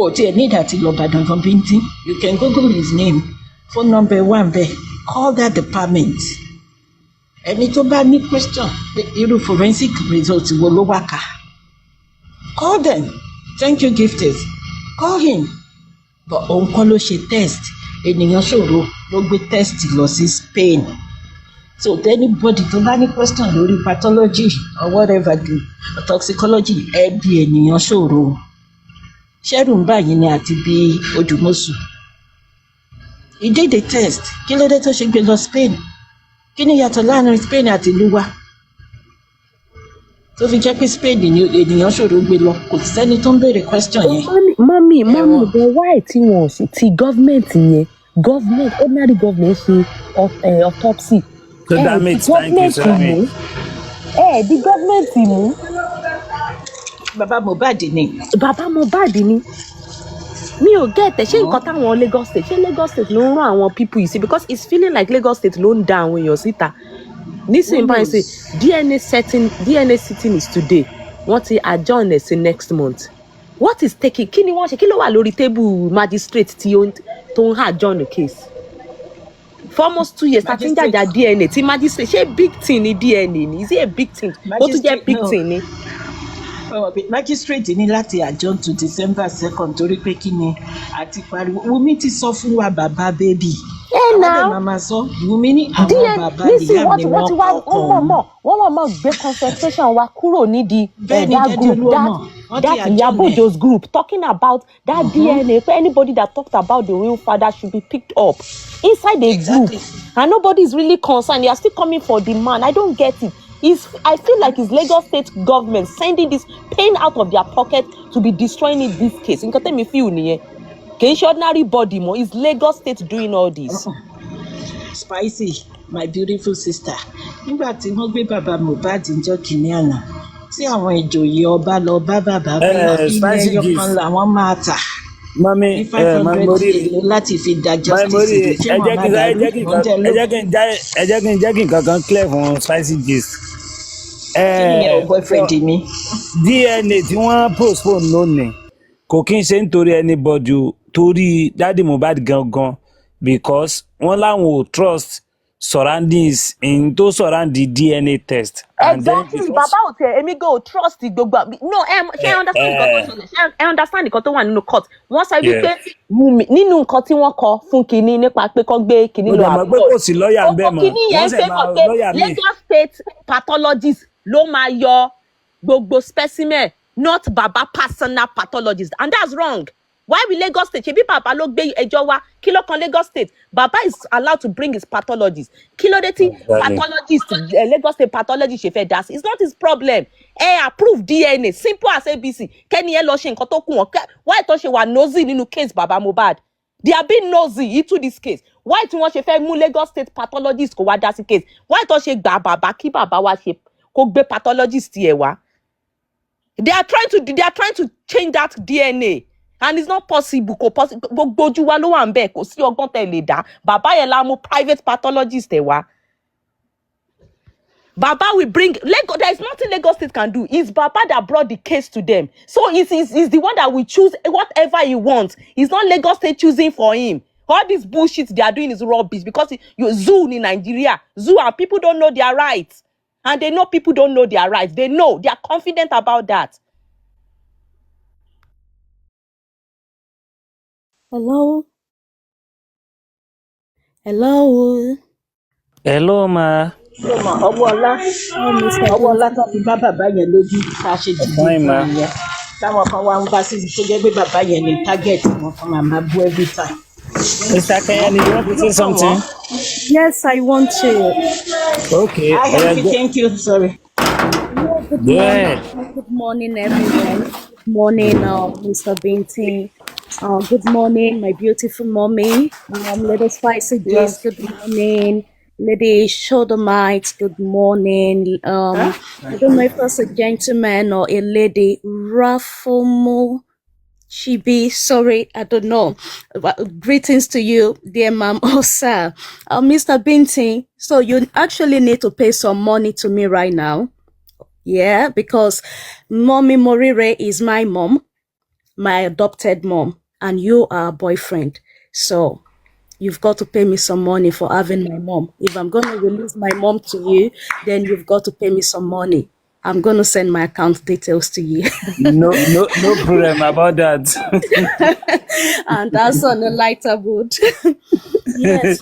o tí ẹ ní ìdàtí lọ Ìbàdàn kan Bintin you can Google his name phone number wà ń bẹ call that department ẹni tó bá ní question irú forensic result wo ló wà ká call them thank you gifters call him. But òun kọ́ ló ṣe test ènìyàn ṣòro ló gbé test lọ sí Spain so anybody tó bá ní question lórí pathology or whatever do toxicology ẹ bí ènìyàn ṣòro ṣẹ́rù ń báyìí ni àti bí Odùmọ̀ṣù he did the test kí ló dé tó ṣe gbé lọ Spain kí ni yàtọ̀ láàrin Spain àti ìlú wa tó fi jẹ́ pé Spain ni ènìyàn ṣòro gbé lọ kò sẹ́ni tó ń béèrè question yẹn. mọ́mí bẹ́ẹ̀ wáì tí wọ́n sì ti gọ́ọ̀mẹ̀ntì yẹn ordinary government ṣe autopsy. So that makes thank you so much. Di gọ́ọ̀mẹ̀ntì mú. Bàbá Mohbad ni. Mi ò gẹ̀tẹ̀ ṣé nǹkan táwọn Lagos State ló ń rán àwọn people yìí sí because it's feeling like Lagos State ló ń da àwọn èèyàn síta. Nísìnyí báyìí ṣe DNA sitting is today wọ́n ti adjourn ẹ̀ sí next month. What is taking kí ni wọ́n ṣe kí ló wà lórí table magistrate tó ń adjourn the case for almost 2 years àti ń jàjà DNA tí magistrate ṣé big thing ni DNA ni is it a big thing ó tún jẹ́ big thing ni. Magistrate ní láti adjourn to December 2nd torí pé kí ni àti pariwo Wùmí ti sọ fún wa bàbá bébì. Àwọn ọ̀dọ́ màmá sọ Wùmí ní àwọn bàbá ìyá ni wọ́n kọ́ wọ́n mọ̀ gbé concentration wa kúrò nídìí that group that Iyabojo's group talking about that DNA for anybody that talked about the real father should be picked up inside the group and nobody is really concerned. They are still coming for the man. I don't get it. I feel like it's Lagos State government sending this pain out of their pocket to be destroying this case. Nǹkan tẹ́mi feel nìyẹn. Kì í ṣe ordinary body mọ́. It's Lagos State doing all this. Spicy, my beautiful sister. Nígbà tí wọ́n gbé bàbá Mohbad ńjọ́ kìíní àná, tí àwọn ìjòyè ọba lọ bá bàbá pé ilé ẹyọ kan làwọn máa tà. Mami, $500 láti fi da justice. Ẹ jẹ́ kí nǹkan kan clear fún Spicy Gist. Boyfriend mi. DNA tí wọ́n postpone lónìí kò kí n ṣe nítorí anybody torí Daddy Mohbad gangan because wọ́n láwọn ò trust surroundings in to surround the DNA test. And then Exactly, bàbá ò tẹ èmi go trust gbogbo no ṣé understand nǹkan tó ṣẹlẹ̀ ṣé understand nǹkan tó wà nínú court wọ́n sọ wípé nínú nǹkan tí wọ́n kọ fún kinní nípa pé kó gbé kinní lọ àbúrò ó kinní yẹn ń favour pé Lagos State pathologist ló máa yọ gbogbo specimen not baba personal pathologist, and that's wrong. Why will Lagos State? Ṣebí bàbá ló gbé ẹjọ́ wá, kí ló kan Lagos State? Bàbá is allowed to bring his pathologist. Kí ló dé tí pathologist Lagos State pathologist ṣe fẹ́ dá sí? It's not his problem. Approve DNA, simple as ABC. Kẹ́ni ẹ lọ ṣe nǹkan tó kù wọ́n. Why tó ṣe wà nosy nínú case bàbá Mohbad? They are being nosy into this case. Why tí wọ́n ṣe fẹ́ mú Lagos State pathologist kó wá dá sí case? Why tó ṣe gbà bàbá kí bàbá wá ṣe kó gbé pathologist yẹ wá? They are trying to change that DNA. And it's not possible. Gbogbo ojú wa ló wà ńbẹ̀, kò sí ọgbọ́n tẹ́ lè dá. Bàbá yẹn la mú private pathologist ẹ̀ wá. Baba will bring Lagos. There is nothing Lagos State can do. It's Baba that brought the case to them. So he's the one that will choose whatever he wants. It's not Lagos State choosing for him. All this bullshit they are doing is rubbish because you zoo in Nigeria. Zoo and people don't know their rights. And they know people don't know their rights. They know. They are confident about that. Hello? Hello? Hello, ma. ọwọ́ ọlá tó fi bá bàbá yẹn lójú ká ṣe dìde fún ìyẹn táwọn kan wá ń bá sí tó jẹ́ pé bàbá yẹn ní target wọn kan máa bú every time. Mr. Kayani, you want to say something? Yes, I want to. Okay. Thank you. Sorry. Good morning, everyone. Good morning, Mr. Bintin. Good morning, my beautiful mommy. Little Spicy Days, good morning. Lady Shodomite, good morning. I don't know if that's a gentleman or a lady. Rafomo Chibi, sorry, I don't know. Greetings to you, dear ma'am or sir. Mr. Bintin, so you actually need to pay some money to me right now. Yeah, because Mommy Morire is my mom, my adopted mom, and you are a boyfriend. So you've got to pay me some money for having my mom. If I'm going to release my mom to you, then you've got to pay me some money. I'm going to send my account details to you. No problem about that. And that's on a lighter mood. Yes.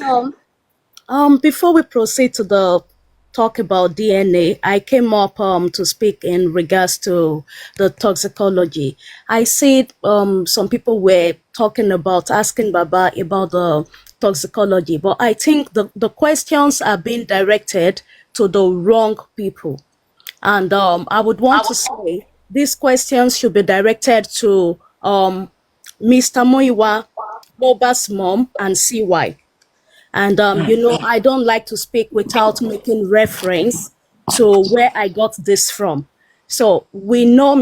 Before we proceed to the talk about DNA, I came up to speak in regards to the toxicology. I said some people were asking Baba about the toxicology, but I think the questions are being directed to the wrong people. And I would want to say these questions should be directed to Mr. Moiwa, Boba's mom, and CY. And, I don't like to speak without making reference to where I got this from. So we know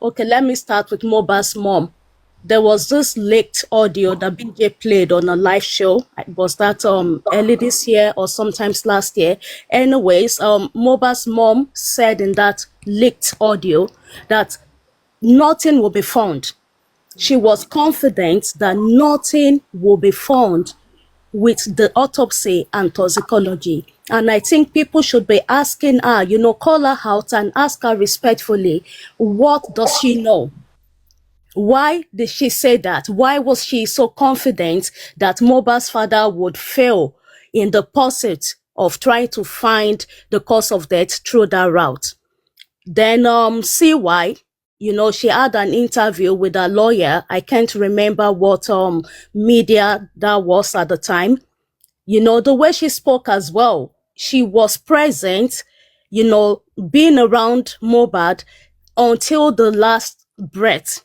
okay, let me start with Moba's mom. There was this leaked audio that BJ played on a live show. Was that early this year or sometimes last year? Anyways, Moba's mom said in that leaked audio that nothing will be found. She was confident that nothing will be found with the autopsy and toxicology. And I think people should be asking her, call her out and ask her respectfully, what does she know? Why did she say that? Why was she so confident that Moba's father would fail in the pursuit of trying to find the cause of death through that route? Then CY, she had an interview with a lawyer. I can't remember what media that was at the time. The way she spoke as well, she was present, being around Mohbad until the last breath.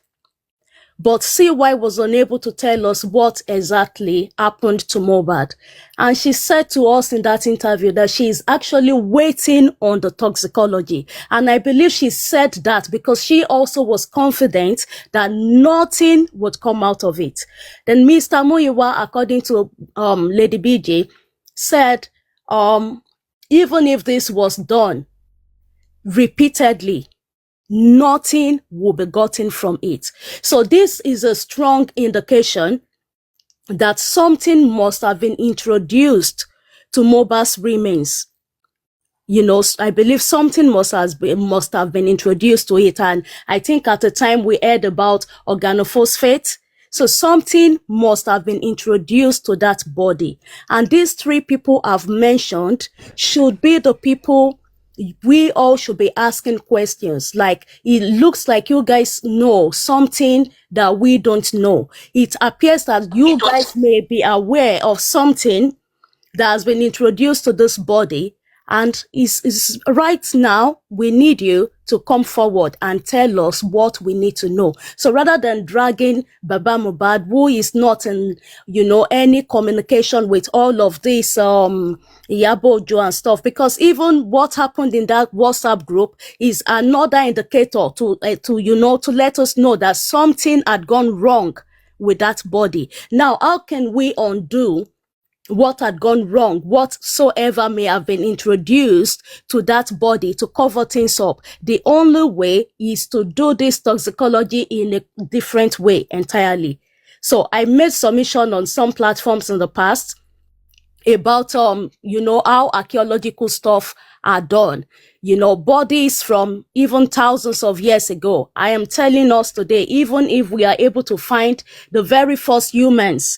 But CY was unable to tell us what exactly happened to Mohbad. And she said to us in that interview that she is actually waiting on the toxicology. And I believe she said that because she also was confident that nothing would come out of it. Then Mr. Muyiwa, according to Lady BJ, said even if this was done repeatedly, nothing will be gotten from it. So this is a strong indication that something must have been introduced to Mohbad's remains. I believe something must have been introduced to it. And I think at the time we heard about organophosphate. So something must have been introduced to that body. And these three people I've mentioned should be the people we all should be asking questions. Like, it looks like you guys know something that we don't know. It appears that you guys may be aware of something that has been introduced to this body, and is right now we need you to come forward and tell us what we need to know. So rather than dragging Baba Mohbad, who is not in any communication with all of this Yabojo and stuff, because even what happened in that WhatsApp group is another indicator to let us know that something had gone wrong with that body. Now, how can we undo what had gone wrong, whatsoever may have been introduced to that body to cover things up? The only way is to do this toxicology in a different way entirely. So I made submission on some platforms in the past about how archaeological stuff are done, bodies from even thousands of years ago. I am telling us today, even if we are able to find the very first humans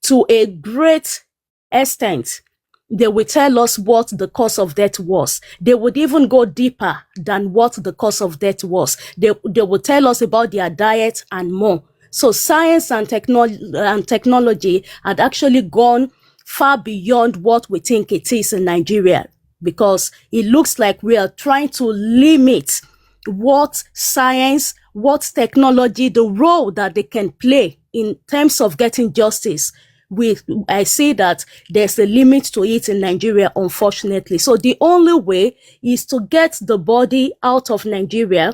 to a great extent, they will tell us what the cause of death was. They would even go deeper than what the cause of death was. They will tell us about their diet and more. So science and technology had actually gone far beyond what we think it is in Nigeria, because it looks like we are trying to limit what science, what technology, the role that they can play in terms of getting justice. I see that there's a limit to it in Nigeria, unfortunately. So the only way is to get the body out of Nigeria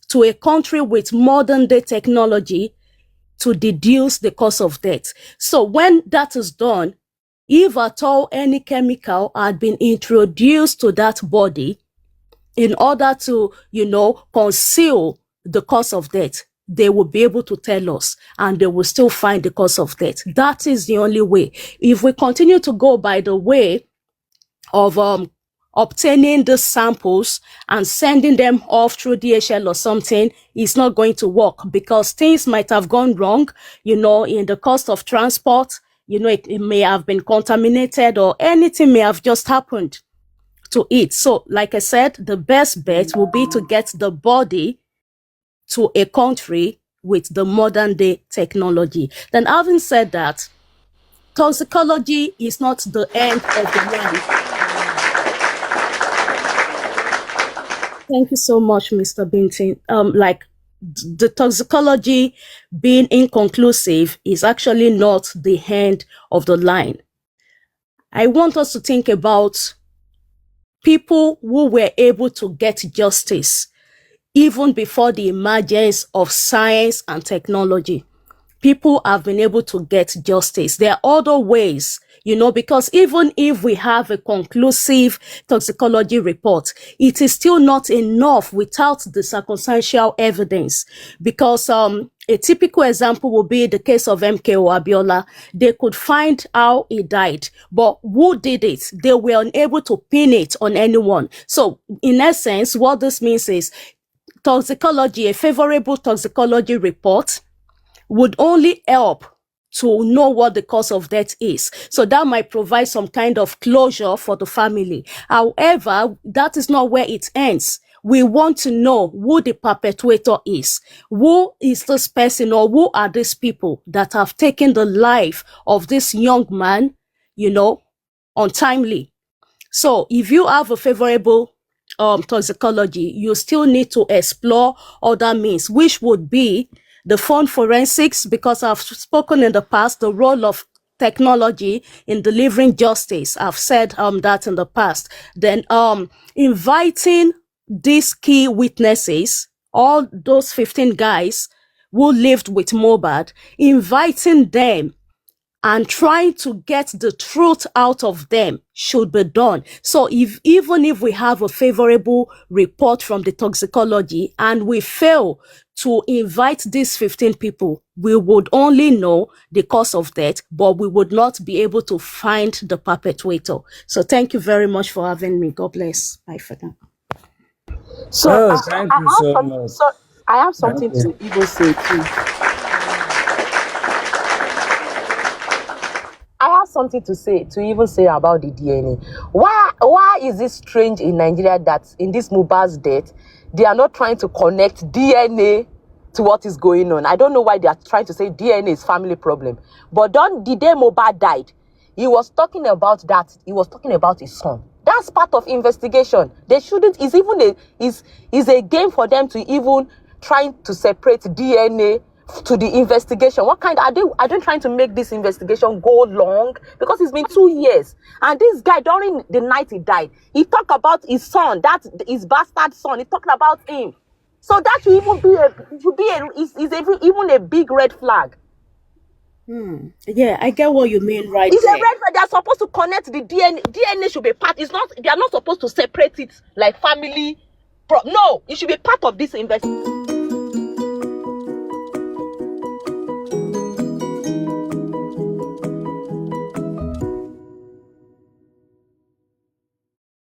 to a country with modern day technology to deduce the cause of death. So when that is done, if at all any chemical had been introduced to that body in order to, conceal the cause of death, they will be able to tell us, and they will still find the cause of death. That is the only way. If we continue to go by the way of obtaining the samples and sending them off through DHL or something, it's not going to work, because things might have gone wrong, in the cost of transport. It may have been contaminated, or anything may have just happened to it. So, like I said, the best bet will be to get the body to a country with the modern day technology. Then, having said that, toxicology is not the end of the line. Thank you so much, Mr. Bintin. The toxicology being inconclusive is actually not the end of the line. I want us to think about people who were able to get justice even before the emergence of science and technology. People have been able to get justice. There are other ways, because even if we have a conclusive toxicology report, it is still not enough without the circumstantial evidence. Because a typical example will be the case of MKO Abiola. They could find how he died, but who did it? They were unable to pin it on anyone. So in essence, what this means is toxicology, a favorable toxicology report, would only help to know what the cause of death is. So that might provide some kind of closure for the family. However, that is not where it ends. We want to know who the perpetrator is. Who is this person, or who are these people that have taken the life of this young man, untimely? So if you have a favorable toxicology, you still need to explore other means, which would be the phone forensics, because I've spoken in the past the role of technology in delivering justice. I've said that in the past. Then inviting these key witnesses, all those 15 guys who lived with Mohbad, inviting them and trying to get the truth out of them should be done. So even if we have a favorable report from the toxicology and we fail to invite these 15 people, we would only know the cause of death, but we would not be able to find the perpetrator. So thank you very much for having me. God bless. Bye for now. So thank you so much. So I have something to even say too. I have something to even say about the DNA. Why is it strange in Nigeria that in this Mohbad's death, they are not trying to connect DNA to what is going on? I don't know why they are trying to say DNA is family problem. But the day Mohbad died, he was talking about his son. That's part of investigation. They shouldn't. Is a game for them to even trying to separate DNA to the investigation. What kind are they trying to make this investigation go long? Because it's been 2 years, and this guy during the night he died, he talked about his son, his bastard son. He talked about him. So that should even even a big red flag. Yeah, I get what you mean, right? It's a red flag. They are supposed to connect the DNA. DNA should be part. It's not. They are not supposed to separate it like family. No, it should be part of this investigation.